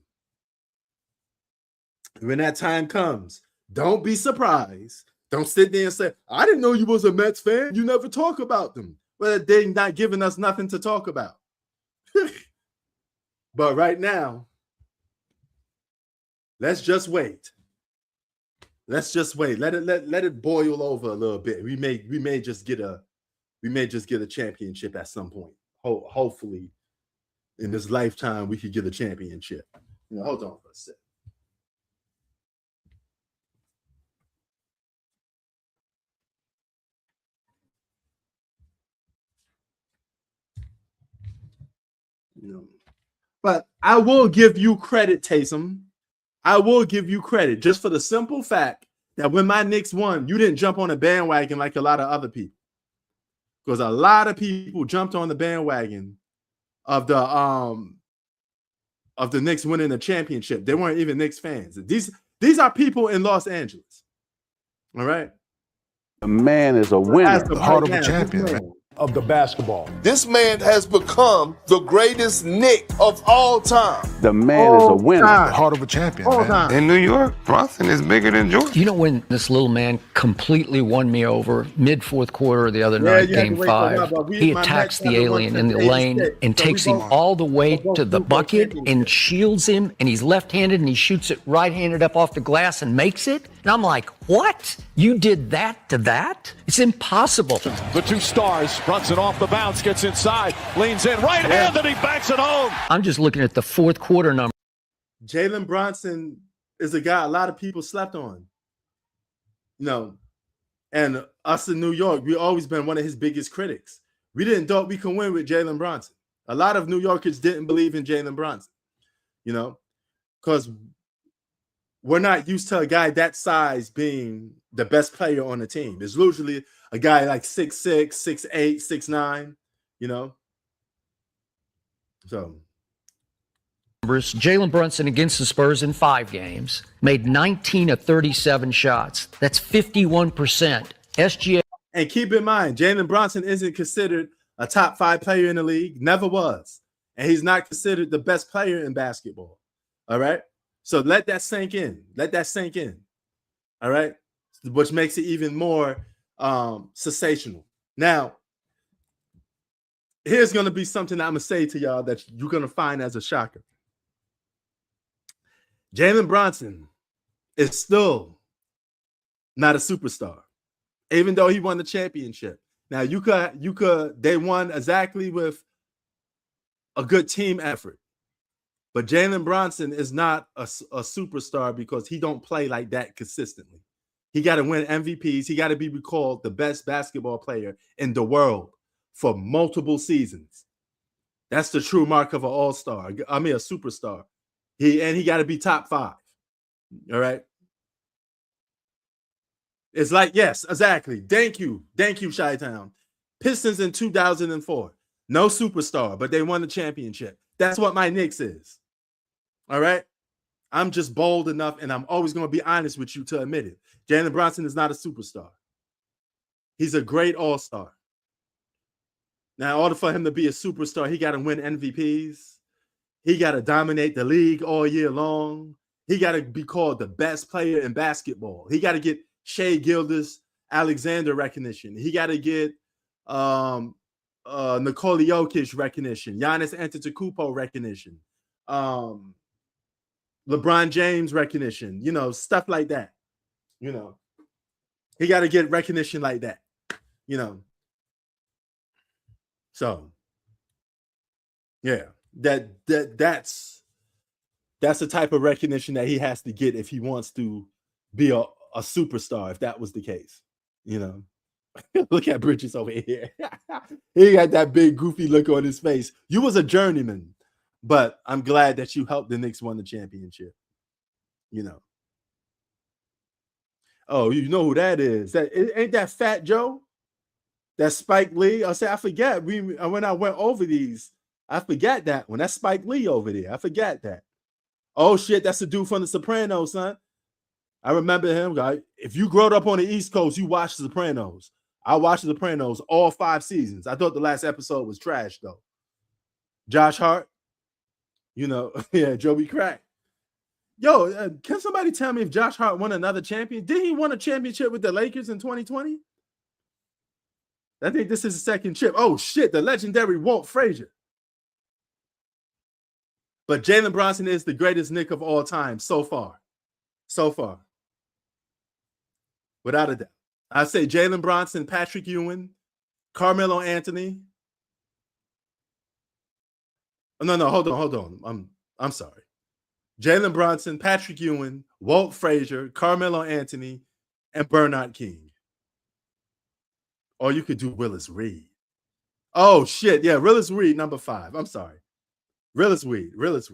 When that time comes, don't be surprised. Don't sit there and say, I didn't know you was a Mets fan. You never talk about them. Well, they're not giving us nothing to talk about. But right now, let's just wait. Let's just wait. Let it boil over a little bit. We may just get a championship at some point. Hopefully, in this lifetime, we could get a championship. Hold on for a sec. But I will give you credit, Taysom. I will give you credit just for the simple fact that when my Knicks won, you didn't jump on a bandwagon like a lot of other people. Because a lot of people jumped on the bandwagon of the Knicks winning the championship. They weren't even Knicks fans. These are people in Los Angeles. All right. The man is a winner. The heart of a champion, man. Of the basketball. This man has become the greatest Knick of all time. The man is a winner. The heart of a champion, man. In New York, Bronson is bigger than Jordan. You know when this little man completely won me over mid fourth quarter the other night, game 5, he attacks the alien in the lane and takes him all the way to the bucket and shields him, and he's left-handed and he shoots it right-handed up off the glass and makes it. And I'm like, what? You did that to that? It's impossible. The two stars, Brunson off the bounce, gets inside, leans in, right hand, and he banks it home. I'm just looking at the fourth quarter number. Jalen Brunson is a guy a lot of people slept on. And us in New York, we've always been one of his biggest critics. We didn't thought we could win with Jalen Brunson. A lot of New Yorkers didn't believe in Jalen Brunson, because we're not used to a guy that size being the best player on the team. It's usually a guy like 6'6", 6'8", 6'9", So Jalen Brunson against the Spurs in 5 games made 19 of 37 shots. That's 51%. SGA. And keep in mind, Jalen Brunson isn't considered a top 5 player in the league. Never was. And he's not considered the best player in basketball. All right? So let that sink in. All right? Which makes it even more sensational. Now, here's going to be something I'm going to say to y'all that you're going to find as a shocker. Jalen Brunson is still not a superstar, even though he won the championship. Now, they won exactly with a good team effort. But Jalen Brunson is not a superstar because he don't play like that consistently. He got to win MVPs. He got to be recalled the best basketball player in the world for multiple seasons. That's the true mark of an all-star. A superstar. He got to be top 5. All right. It's like, yes, exactly. Thank you, Chi-Town. Pistons in 2004. No superstar, but they won the championship. That's what my Knicks is. All right. I'm just bold enough, and I'm always going to be honest with you to admit it. Jalen Brunson is not a superstar. He's a great all-star. Now, in order for him to be a superstar, he got to win MVPs. He got to dominate the league all year long. He got to be called the best player in basketball. He got to get Shea Gilgeous-Alexander recognition. He got to get Nikola Jokic recognition, Giannis Antetokounmpo recognition, LeBron James recognition, stuff like that. He got to get recognition like that, So, yeah, that's That's the type of recognition that he has to get if he wants to be a superstar, if that was the case. You know, look at Bridges over here. He got that big goofy look on his face. You was a journeyman, but I'm glad that you helped the Knicks win the championship. You know. Oh, you know who that is? Ain't that Fat Joe? That's Spike Lee. I forget. When I went over these, I forgot that one. That's Spike Lee over there. I forgot that. Oh shit, that's the dude from The Sopranos, son. I remember him, guy. If you growed up on the East Coast, you watched The Sopranos. I watched The Sopranos all 5 seasons. I thought the last episode was trash, though. Josh Hart, you know, yeah, Joey Crack. Yo, can somebody tell me if Josh Hart won another champion? Did he win a championship with the Lakers in 2020? I think this is his second chip. Oh, shit, the legendary Walt Frazier. But Jalen Brunson is the greatest Knick of all time so far. So far. Without a doubt. I say Jalen Brunson, Patrick Ewing, Carmelo Anthony. Oh, no, hold on. I'm sorry. Jalen Brunson, Patrick Ewing, Walt Frazier, Carmelo Anthony, and Bernard King. Or you could do Willis Reed. Oh, shit. Yeah, Willis Reed, number 5. I'm sorry. Willis Reed. Willis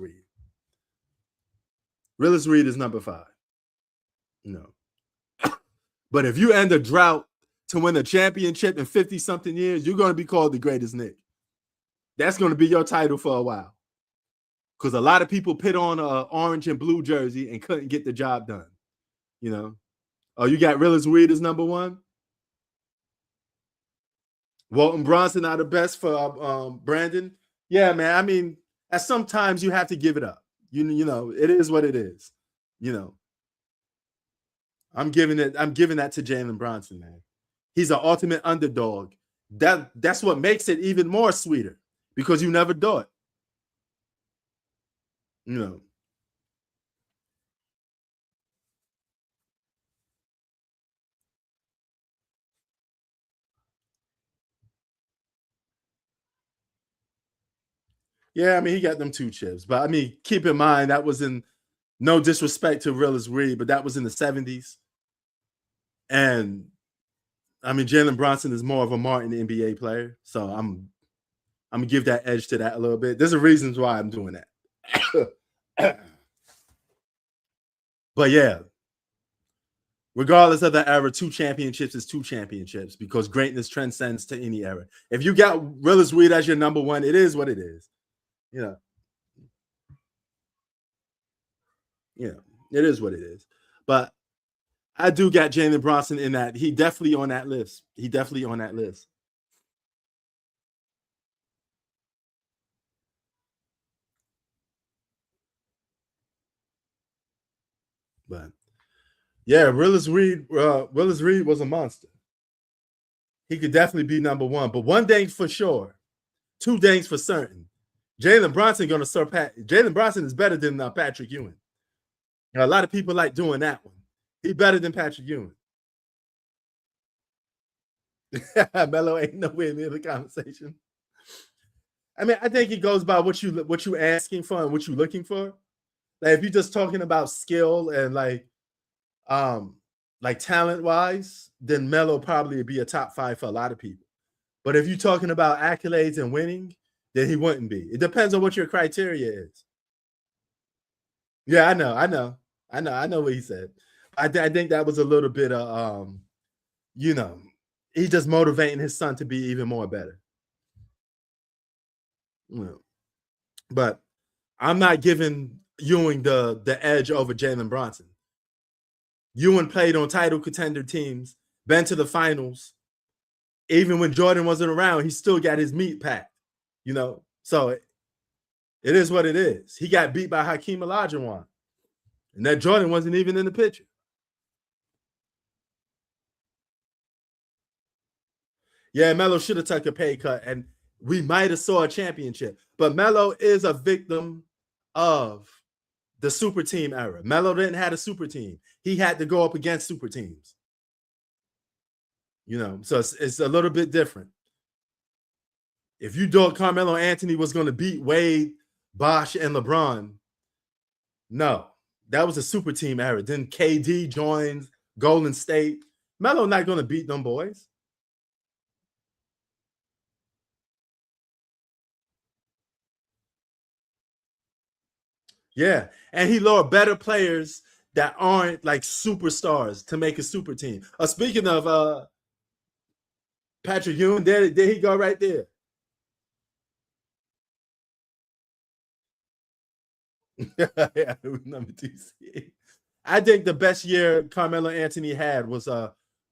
Reed is number 5. No. But if you end a drought to win a championship in 50-something years, you're going to be called the greatest Knick. That's going to be your title for a while. Because a lot of people put on an orange and blue jersey and couldn't get the job done. You know? Oh, you got Willis Reed as number 1? Walton Bronson are the best for Brandon. Yeah, man. I mean, at sometimes you have to give it up. You know, it is what it is. You know. I'm giving that to Jalen Brunson, man. He's an ultimate underdog. That's what makes it even more sweeter because you never do it. You know. Yeah, I mean, he got them 2 chips. But, I mean, keep in mind, that was in no disrespect to Willis Reed, but that was in the 70s. And, I mean, Jalen Brunson is more of a Martin NBA player. So, I'm going to give that edge to that a little bit. There's a reason why I'm doing that. But, yeah. Regardless of the era, 2 championships is 2 championships because greatness transcends to any era. If you got Willis Reed as your number 1, it is what it is. You know, it is what it is. But I do got Jalen Brunson in that. He definitely on that list. But yeah, Willis Reed was a monster. He could definitely be number 1. But one thing for sure, 2 things for certain. Jalen Brunson going to surpass. Jalen Brunson is better than Patrick Ewing. A lot of people like doing that one. He's better than Patrick Ewing. Melo ain't nowhere near the conversation. I mean, I think it goes by what you asking for and what you're looking for. Like if you're just talking about skill and like talent wise, then Melo probably would be a top 5 for a lot of people. But if you're talking about accolades and winning, then he wouldn't be. It depends on what your criteria is. Yeah, I know what he said. I think that was a little bit of he's just motivating his son to be even more better. But I'm not giving Ewing the edge over Jalen Brunson. Ewing played on title contender teams, been to the finals. Even when Jordan wasn't around, he still got his meat packed. You know, so it is what it is. He got beat by Hakeem Olajuwon, and that Jordan wasn't even in the picture. Yeah, Melo should have took a pay cut, and we might have saw a championship. But Melo is a victim of the super team era. Melo didn't have a super team. He had to go up against super teams. You know, so it's a little bit different. If you thought Carmelo Anthony was going to beat Wade, Bosh, and LeBron, No, that was a super team era. Then KD joins Golden State. Melo not going to beat them boys. Yeah, and he lured better players that aren't like superstars to make a super team. Speaking of Patrick Ewing, there he go right there. Yeah, number 2 seed. I think the best year Carmelo Anthony had was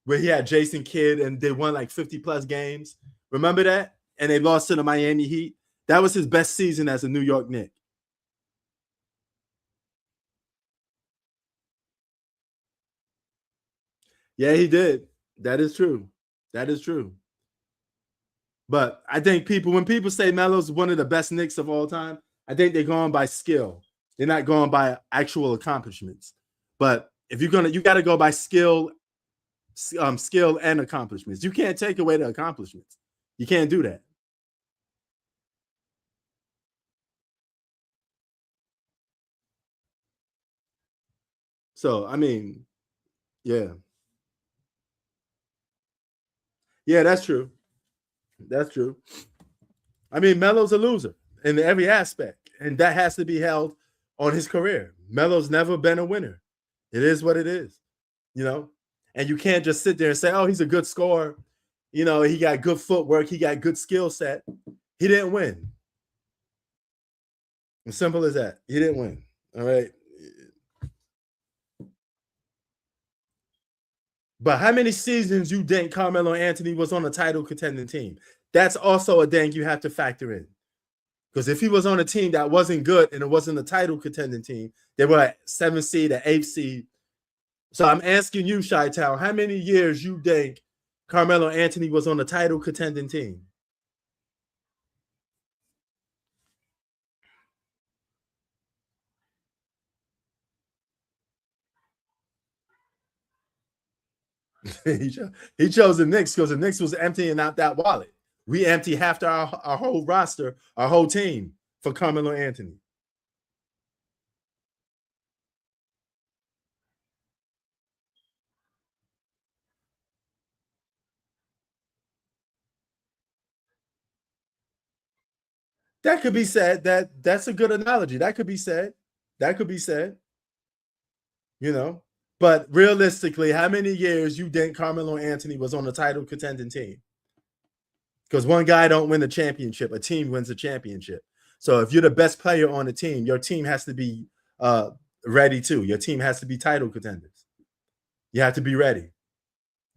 where he had Jason Kidd and they won like 50 plus games. Remember that? And they lost to the Miami Heat. That was his best season as a New York Knick. Yeah, he did. That is true. That is true. But I think when people say Melo's one of the best Knicks of all time, I think they're going by skill. They're not going by actual accomplishments. But if you're you got to go by skill and accomplishments. You can't take away the accomplishments. You can't do that. So, I mean, yeah. Yeah, that's true. That's true. I mean, Melo's a loser in every aspect, and that has to be held on his career. Melo's never been a winner. It is what it is, you know? And you can't just sit there and say, oh, he's a good scorer. You know, he got good footwork. He got good skill set. He didn't win. As simple as that. He didn't win. All right. But how many seasons you think Carmelo Anthony was on a title contending team? That's also a thing you have to factor in. Because if he was on a team that wasn't good and it wasn't a title contending team, they were at 7th seed, at 8th seed. So I'm asking you, Chi-Town, how many years you think Carmelo Anthony was on a title contending team? He chose the Knicks because the Knicks was emptying out that wallet. We empty half our whole roster, our whole team for Carmelo Anthony. That could be said. That's a good analogy. That could be said. That could be said. You know, but realistically, how many years you think Carmelo Anthony was on a title contending team? Because one guy don't win the championship, a team wins the championship. So if you're the best player on the team, your team has to be ready too. Your team has to be title contenders. You have to be ready.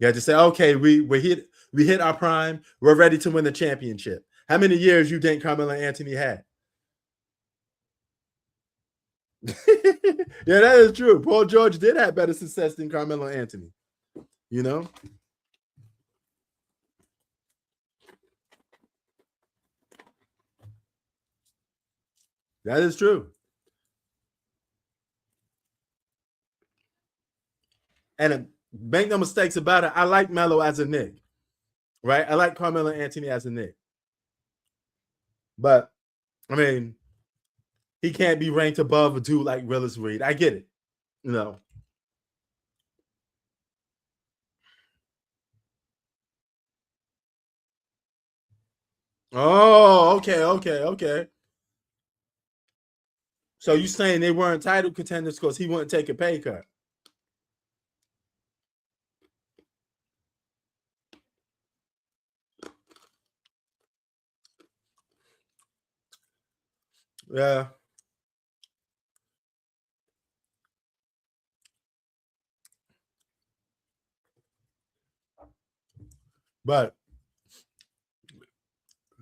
You have to say, okay, we hit our prime. We're ready to win the championship. How many years you think Carmelo Anthony had? Yeah, that is true. Paul George did have better success than Carmelo Anthony. You know? That is true. And make no mistakes about it, I like Melo as a Knick. Right? I like Carmelo Anthony as a Knick. But, I mean, he can't be ranked above a dude like Willis Reed. I get it. You know. Oh, okay. So you saying they weren't title contenders because he wouldn't take a pay cut? Yeah. But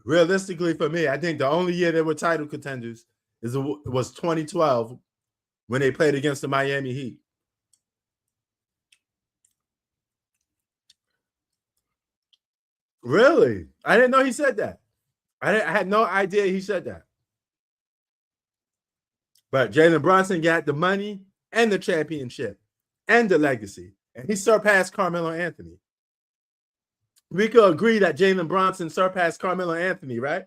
realistically, for me, I think the only year they were title contenders was 2012 when they played against the Miami Heat. Really? I didn't know he said that. I had no idea he said that. But Jalen Brunson got the money and the championship and the legacy, and he surpassed Carmelo Anthony. We could agree that Jalen Brunson surpassed Carmelo Anthony, right?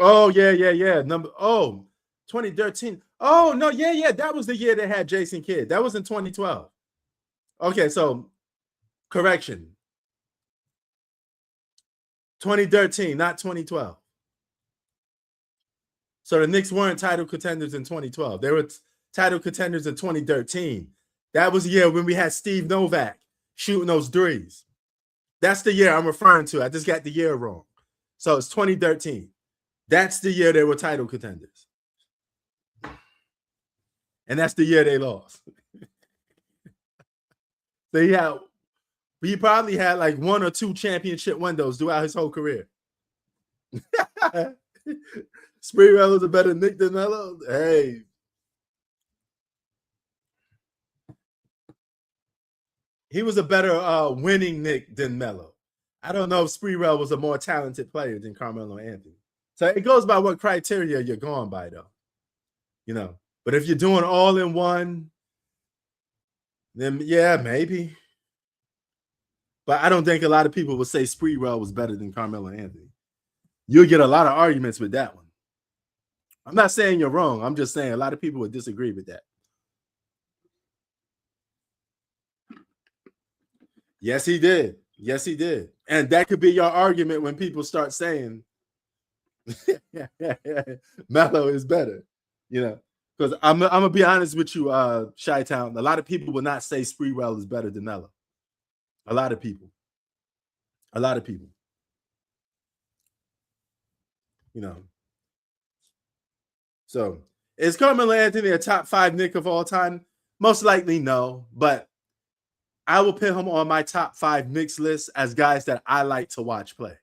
Oh, yeah. 2013. Oh, no, yeah. That was the year they had Jason Kidd. That was in 2012. Okay, so correction. 2013, not 2012. So the Knicks weren't title contenders in 2012. They were title contenders in 2013. That was the year when we had Steve Novak shooting those threes. That's the year I'm referring to. I just got the year wrong. So it's 2013. That's the year they were title contenders. And that's the year they lost. He probably had like 1 or 2 championship windows throughout his whole career. Sprewell was a better Knick than Melo. Hey. He was a better winning Knick than Melo. I don't know if Sprewell was a more talented player than Carmelo Anthony. So it goes by what criteria you're going by, though. You know, but if you're doing all in one, then yeah, maybe. But I don't think a lot of people would say Sprewell was better than Carmelo Anthony. You'll get a lot of arguments with that one. I'm not saying you're wrong. I'm just saying a lot of people would disagree with that. Yes, he did. Yes, he did. And that could be your argument when people start saying Melo is better, you know, because I'm gonna be honest with you, Chi-Town. A lot of people will not say Sprewell is better than Melo. A lot of people. You know. So is Carmelo Anthony a top 5 Knick of all time? Most likely no, but I will put him on my top 5 Knicks list as guys that I like to watch play.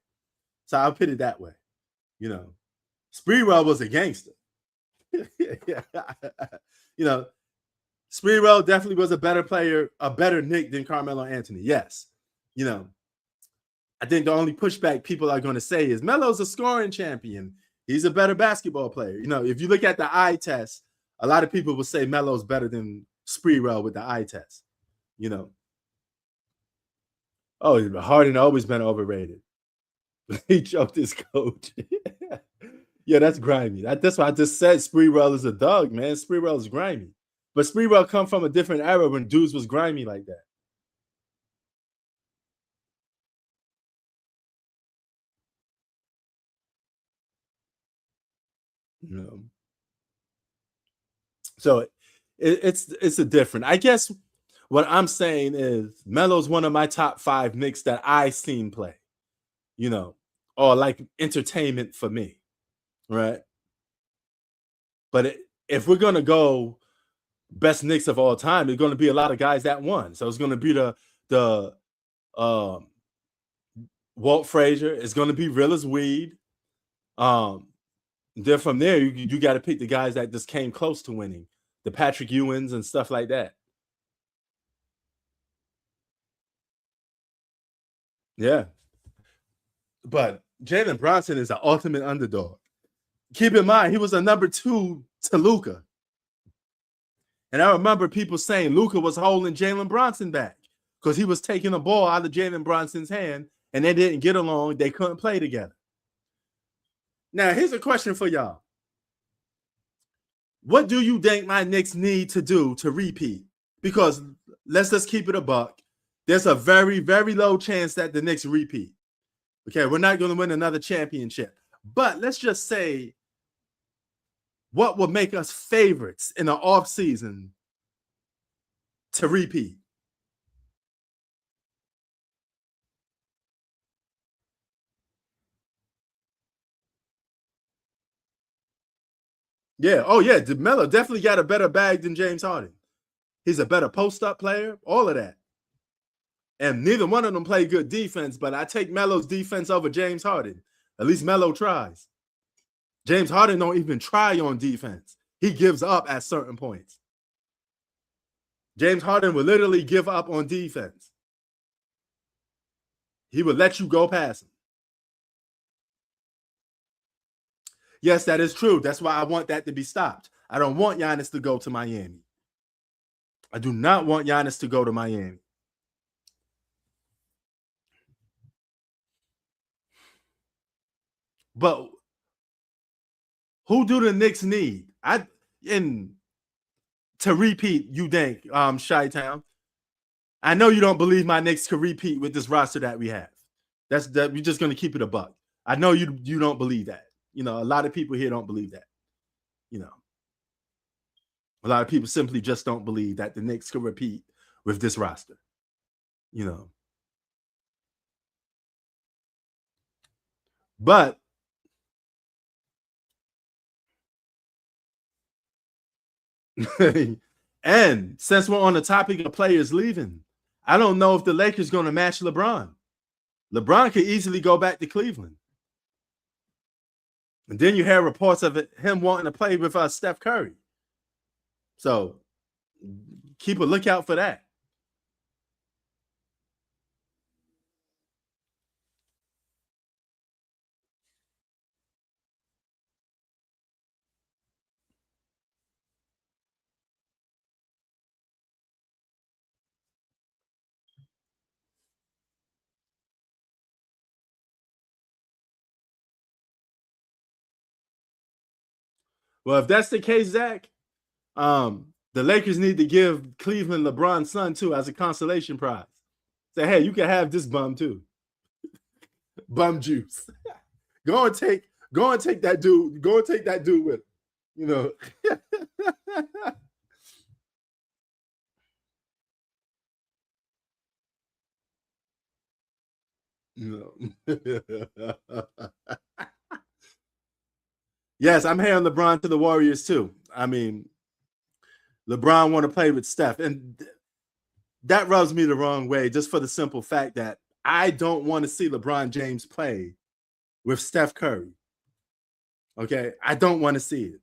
So I'll put it that way. You know, Sprewell was a gangster. You know, Sprewell definitely was a better player, a better Knick than Carmelo Anthony. Yes. You know, I think the only pushback people are going to say is Melo's a scoring champion. He's a better basketball player. You know, if you look at the eye test, a lot of people will say Melo's better than Sprewell with the eye test. You know. Oh, Harden always been overrated. He choked his coach. Yeah, that's grimy. That's why I just said Sprewell is a dog, man. Sprewell is grimy. But Sprewell come from a different era when dudes was grimy like that. You know. So it's a different. I guess what I'm saying is Melo's one of my top 5 Knicks that I seen play, you know, or like entertainment for me, right? But if we're gonna go best Knicks of all time, there's gonna be a lot of guys that won. So it's gonna be the Walt Frazier. It's gonna be real as weed. Then from there, you got to pick the guys that just came close to winning, the Patrick Ewings and stuff like that. Yeah. But Jalen Brunson is an ultimate underdog. Keep in mind, he was a number 2 to Luka. And I remember people saying Luka was holding Jalen Brunson back because he was taking the ball out of Jalen Brunson's hand and they didn't get along. They couldn't play together. Now, here's a question for y'all. What do you think my Knicks need to do to repeat? Because let's just keep it a buck. There's a very, very low chance that the Knicks repeat. Okay, we're not going to win another championship. But let's just say what would make us favorites in the offseason to repeat? Yeah. Oh, yeah. Melo definitely got a better bag than James Harden. He's a better post-up player, all of that. And neither one of them play good defense, but I take Melo's defense over James Harden. At least Melo tries. James Harden don't even try on defense. He gives up at certain points. James Harden will literally give up on defense. He would let you go past him. Yes, that is true. That's why I want that to be stopped. I don't want Giannis to go to Miami. I do not want Giannis to go to Miami. But Who do the Knicks need? To repeat, you think, Chi-Town. I know you don't believe my Knicks could repeat with this roster that we have. That we're just gonna keep it a buck. I know you don't believe that. You know, a lot of people here don't believe that. You know, a lot of people simply just don't believe that the Knicks could repeat with this roster. You know. But and since we're on the topic of players leaving, I don't know if the Lakers going to match LeBron. LeBron could easily go back to Cleveland. And then you hear reports of him wanting to play with Steph Curry. So keep a lookout for that. Well, if that's the case, Zach, the Lakers need to give Cleveland LeBron's son too as a consolation prize. Say, hey, you can have this bum too. Bum juice. Go and take that dude. Go and take that dude with him. You know. Yes, I'm hearing LeBron to the Warriors too. I mean, LeBron want to play with Steph, and that rubs me the wrong way just for the simple fact that I don't want to see LeBron James play with Steph Curry. Okay, I don't want to see it.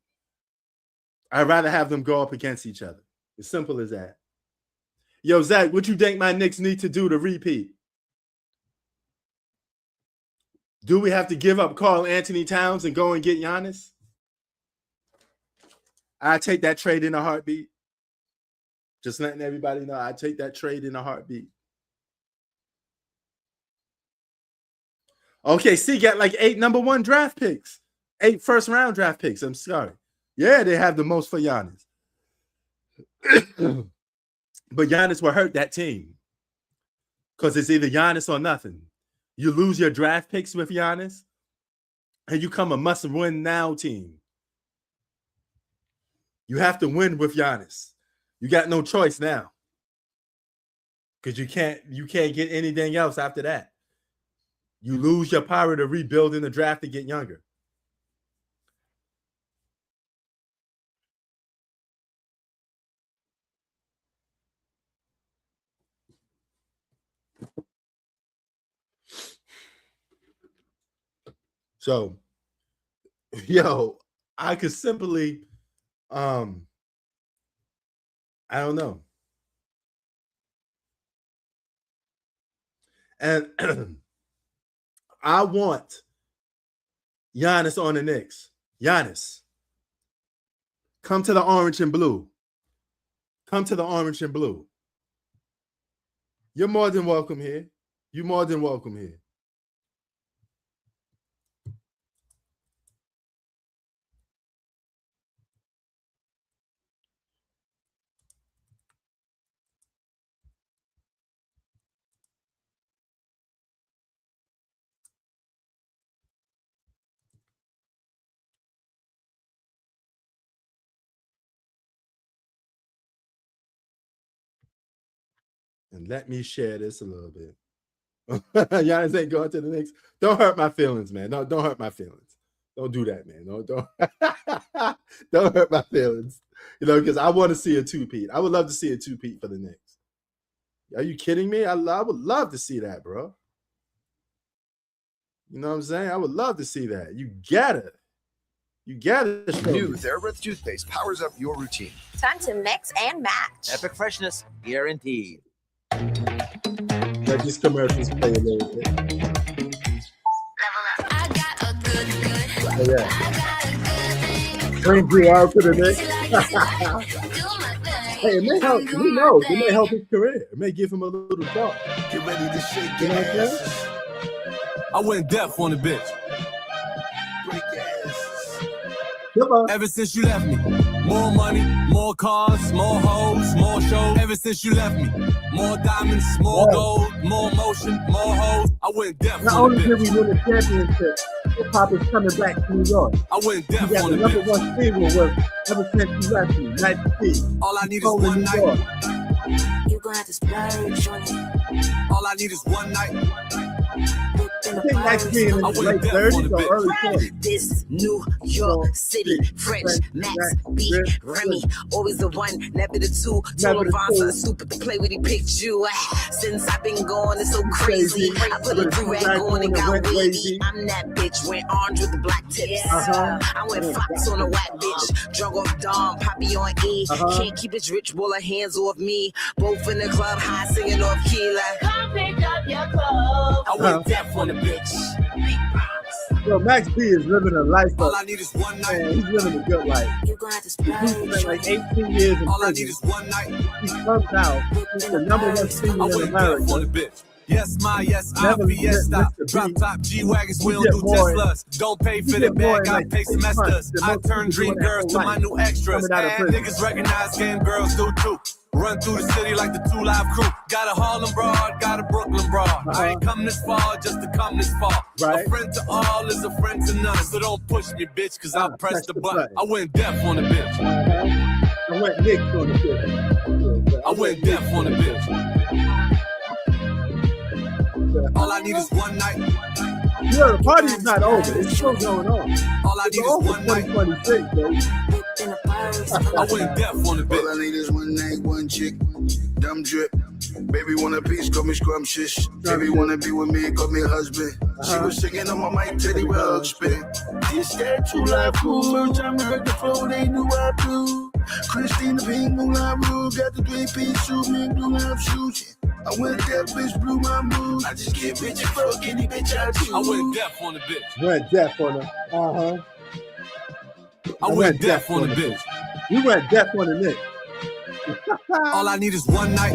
I'd rather have them go up against each other. As simple as that. Yo, Zach, what you think my Knicks need to do to repeat? Do we have to give up Karl Anthony Towns and go and get Giannis? I take that trade in a heartbeat. Just letting everybody know, I take that trade in a heartbeat. Okay, see, got like 8 number 1 draft picks. 8 first-round draft picks. I'm sorry. Yeah, they have the most for Giannis. But Giannis will hurt that team. Because it's either Giannis or nothing. You lose your draft picks with Giannis, and you come a must-win now team. You have to win with Giannis. You got no choice now. Because you can't get anything else after that. You lose your power to rebuild in the draft to get younger. So, yo, I could simply, I don't know. And I want Giannis on the Knicks. Giannis, come to the orange and blue. Come to the orange and blue. You're more than welcome here. You're more than welcome here. And let me share this a little bit. Giannis ain't going to the Knicks. Don't hurt my feelings, man. Don't hurt my feelings. Don't do that, man. Don't hurt my feelings. You know, because I want to see a two-peat. I would love to see a two-peat for the Knicks. Are you kidding me? I would love to see that, bro. You know what I'm saying? I would love to see that. You gotta show New me. TheraBreath toothpaste powers up your routine. Time to mix and match. Epic freshness, guaranteed. Let these commercials play a little bit. I got a good. Oh, yeah. I got a good thing. Bring Drew out to the Knicks. Do my thing. Hey, it may help. Who knows? It may help his career. It may give him a little thought. Get ready to shake You your know what I'm saying? ass. I went deaf on the bitch. Break your ass. Come on. Ever since you left me, more money, more cars, more hoes, more shows. Ever since you left me, more diamonds, more gold, more motion, more hoes. I went deaf Not on the only did we bitch. win the championship, hip hop is coming back to New York. I went You deaf got on the the number bitch. one single with Ever Since You Left Me, Max B. All I need is Soul in one New night. York. You gonna have to splurge on it. All I need is one night. I think Max B in I his went late deaf on 30s the or bitch. early 40s. This is New York City, French, Max, B, Remy, always the one, never the two. Never Told the LeVon two. something stupid to play with, he picked you. Since I've been gone, it's so crazy. I put a do-rag on and got wavy. I'm that bitch, went orange with the black tips. I went Fox on a whack bitch, drug off Dom, Poppy on E. Can't keep his rich baller hands off me. Both in the club, high singing off key like, come pick up your clothes. I went deaf on the bitch. Yo, Max B is living a life of, All I need is one night. man, he's living a good life. You gonna have to He splurge spent like 18 years in All I need prison. is one night. He comes out, he's the number one I single in went deaf on the America. bitch. Yes, my, yes, I, Never Fiesta. Mr. B. Drop top G-Wagons, we You don't get do more- Teslas. Don't pay you for the get more bag, in I like pay 6 months semesters. than I most turn people dream doing their girls whole to my life new extras. coming out of And prison. niggas recognize game girls do too. Run through the city like the 2 Live Crew. Got a Harlem broad, got a Brooklyn broad. I ain't come this far just to come this far. Right. A friend to all is a friend to none. So don't push me, bitch, cause I'll press the button. I went deaf on the bitch. I went Knicks on the bitch. I went deaf on the bitch. All I need is one night. Yeah, the party's not over. It's still going on. All I It's need is over one night. 2026, baby. I went deaf on the All bitch. I need is one night, one chick, dumb drip. Baby want a piece, call me scrumptious. Baby wanna be with me, call me husband. She was singing on my mic, Teddy Rug spit. This that 2 Live Crew, first time I heard the flow, they knew I blew. Christina Pink, Moulin Rouge, got the 3-piece suit, me and blue lime shoes. I went that bitch, blew my mood. I just get rich and fuck any bitch I choose. I went deaf on the bitch. Went deaf on her. I went deaf on the bitch. You went deaf on the Knicks. All I need is one night.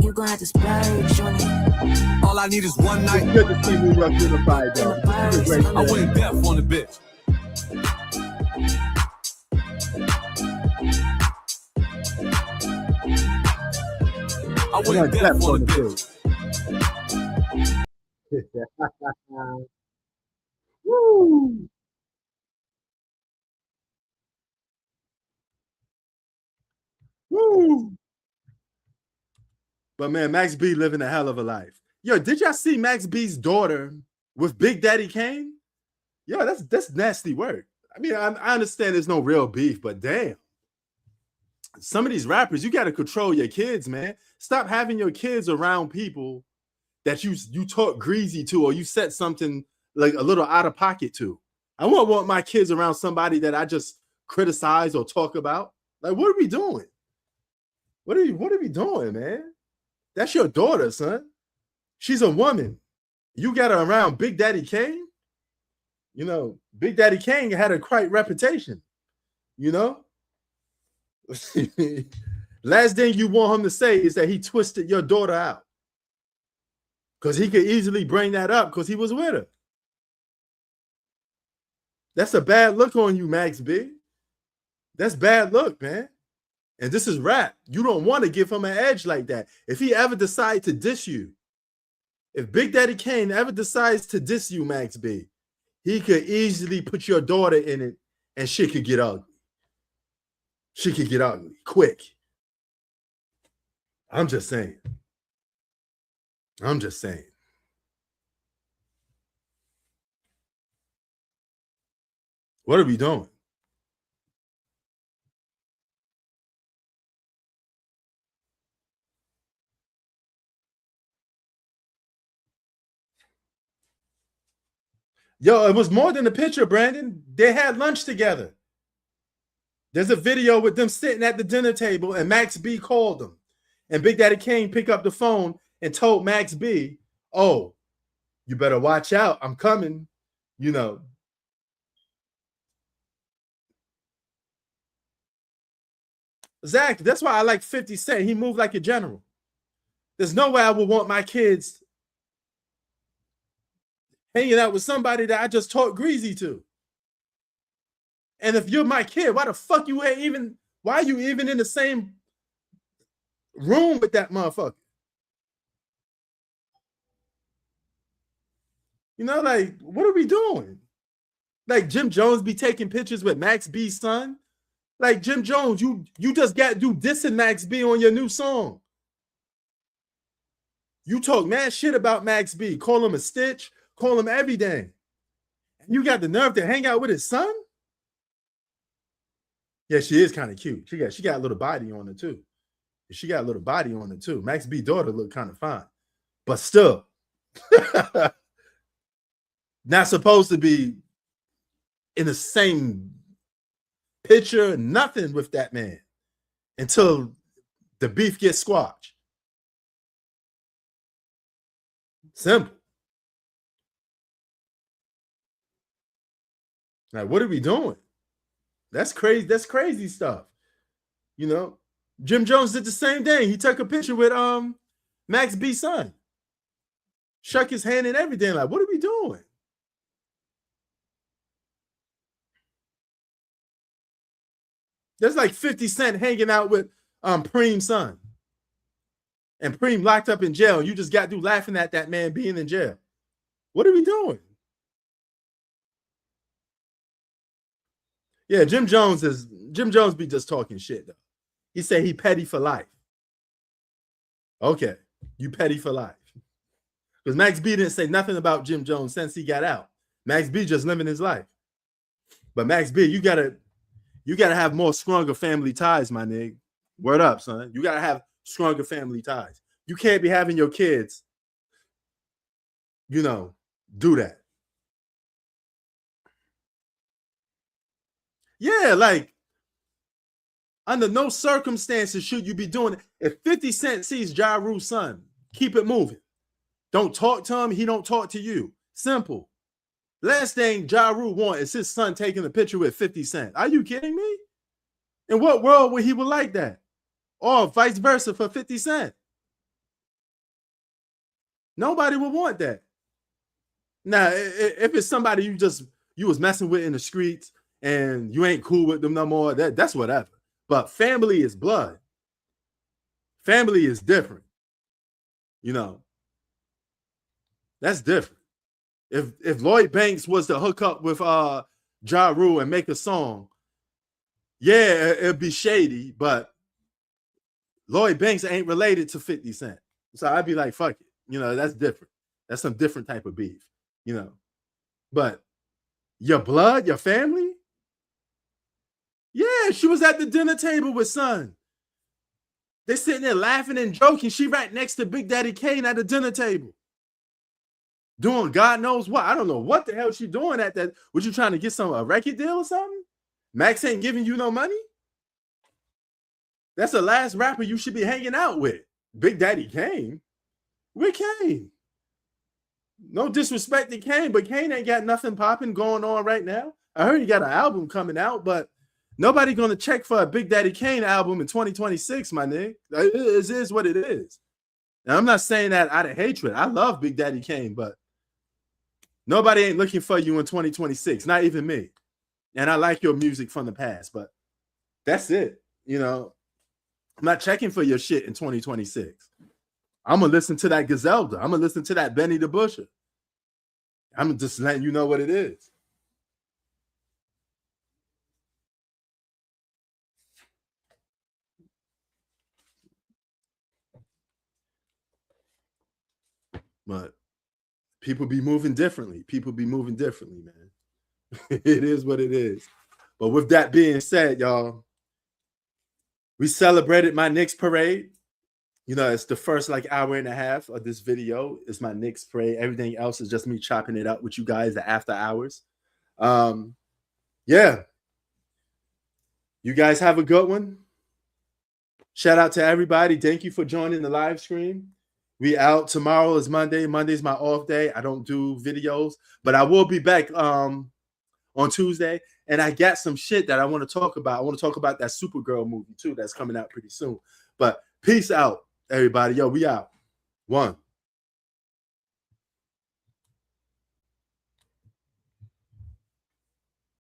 You gonna have to splurge on it. All I need is one It's night. good to see New York unified, though. This is a great I thing. went deaf on the bitch. I I went went deaf deaf on on the the bitch. bitch. Woo! Woo! But man, Max B living a hell of a life. Yo, did y'all see Max B's daughter with Big Daddy Kane? Yo, that's nasty work. I mean, I understand there's no real beef, but damn. Some of these rappers, you got to control your kids, man. Stop having your kids around people that you talk greasy to, or you said something like a little out of pocket to. I won't want my kids around somebody that I just criticize or talk about. Like, what are we doing? What are we doing, man? That's your daughter, son. She's a woman. You got her around Big Daddy Kane. You know, Big Daddy Kane had a quite reputation. You know, last thing you want him to say is that he twisted your daughter out, because he could easily bring that up because he was with her. That's a bad look on you, Max B. That's bad look, man. And this is rap. You don't want to give him an edge like that. If he ever decides to diss you, if Big Daddy Kane ever decides to diss you, Max B, he could easily put your daughter in it and shit could get ugly. She could get ugly quick. I'm just saying. I'm just saying. What are we doing? Yo, it was more than a picture, Brandon. They had lunch together. There's a video with them sitting at the dinner table, and Max B called them. And Big Daddy Kane picked up the phone and told Max B, oh, you better watch out. I'm coming. You know. Zach, that's why I like 50 Cent. He moved like a general. There's no way I would want my kids hanging out with somebody that I just talk greasy to. And if you're my kid, why the fuck why are you even in the same room with that motherfucker? You know, like, what are we doing? Like, Jim Jones be taking pictures with Max B's son. Like, Jim Jones, you just got to do dissing Max B on your new song. You talk mad shit about Max B. Call him a stitch. Call him everything. And you got the nerve to hang out with his son? Yeah, she is kind of cute. She got a little body on her, too. She got a little body on her, too. Max B daughter look kind of fine. But still. Not supposed to be in the same picture, nothing with that man until the beef gets squashed. Simple. Like, what are we doing? That's crazy. That's crazy stuff. You know, Jim Jones did the same thing. He took a picture with Max B's son. Shook his hand and everything. Like, what are we doing? There's like 50 Cent hanging out with Preem's son. And Preem locked up in jail. You just got through laughing at that man being in jail. What are we doing? Yeah, Jim Jones be just talking shit, though. He said he petty for life. Okay, you petty for life. Because Max B didn't say nothing about Jim Jones since he got out. Max B just living his life. But Max B, you gotta have more stronger family ties, my nigga. Word up, son. You gotta have stronger family ties. You can't be having your kids, do that. Yeah, like, under no circumstances should you be doing it. If 50 Cent sees Ja Rule's son, keep it moving. Don't talk to him. He don't talk to you. Simple. Last thing Ja Rule want is his son taking a picture with 50 Cent. Are you kidding me? In what world would he would like that? Or vice versa for 50 Cent? Nobody would want that. Now, if it's somebody you was messing with in the streets and you ain't cool with them no more, that's whatever. But family is blood. Family is different. That's different. If Lloyd Banks was to hook up with Ja Rule and make a song, yeah, it'd be shady, but Lloyd Banks ain't related to 50 Cent. So I'd be like, fuck it. That's different. That's some different type of beef, But your blood, your family? Yeah, she was at the dinner table with son. They sitting there laughing and joking. She right next to Big Daddy Kane at the dinner table. Doing God knows what. I don't know what the hell she doing at that. Was you trying to get a record deal or something? Max ain't giving you no money? That's the last rapper you should be hanging out with. Big Daddy Kane. With Kane. No disrespect to Kane, but Kane ain't got nothing popping going on right now. I heard he got an album coming out, but nobody gonna check for a Big Daddy Kane album in 2026, my nigga. It is what it is. And I'm not saying that out of hatred. I love Big Daddy Kane, but nobody ain't looking for you in 2026, not even me. And I like your music from the past, but that's it. I'm not checking for your shit in 2026. I'm going to listen to that Gazelda. I'm going to listen to that Benny the Butcher. I'm just letting you know what it is. But people be moving differently. Man. It is what it is. But with that being said, y'all, we celebrated my Knicks parade. It's the first hour and a half of this video. It's my Knicks parade. Everything else is just me chopping it up with you guys, the after hours. Yeah. You guys have a good one. Shout out to everybody. Thank you for joining the live stream. We out. Tomorrow is Monday. Monday's my off day. I don't do videos, but I will be back on Tuesday. And I got some shit that I want to talk about. I want to talk about that Supergirl movie too that's coming out pretty soon. But peace out, everybody. Yo, we out. One.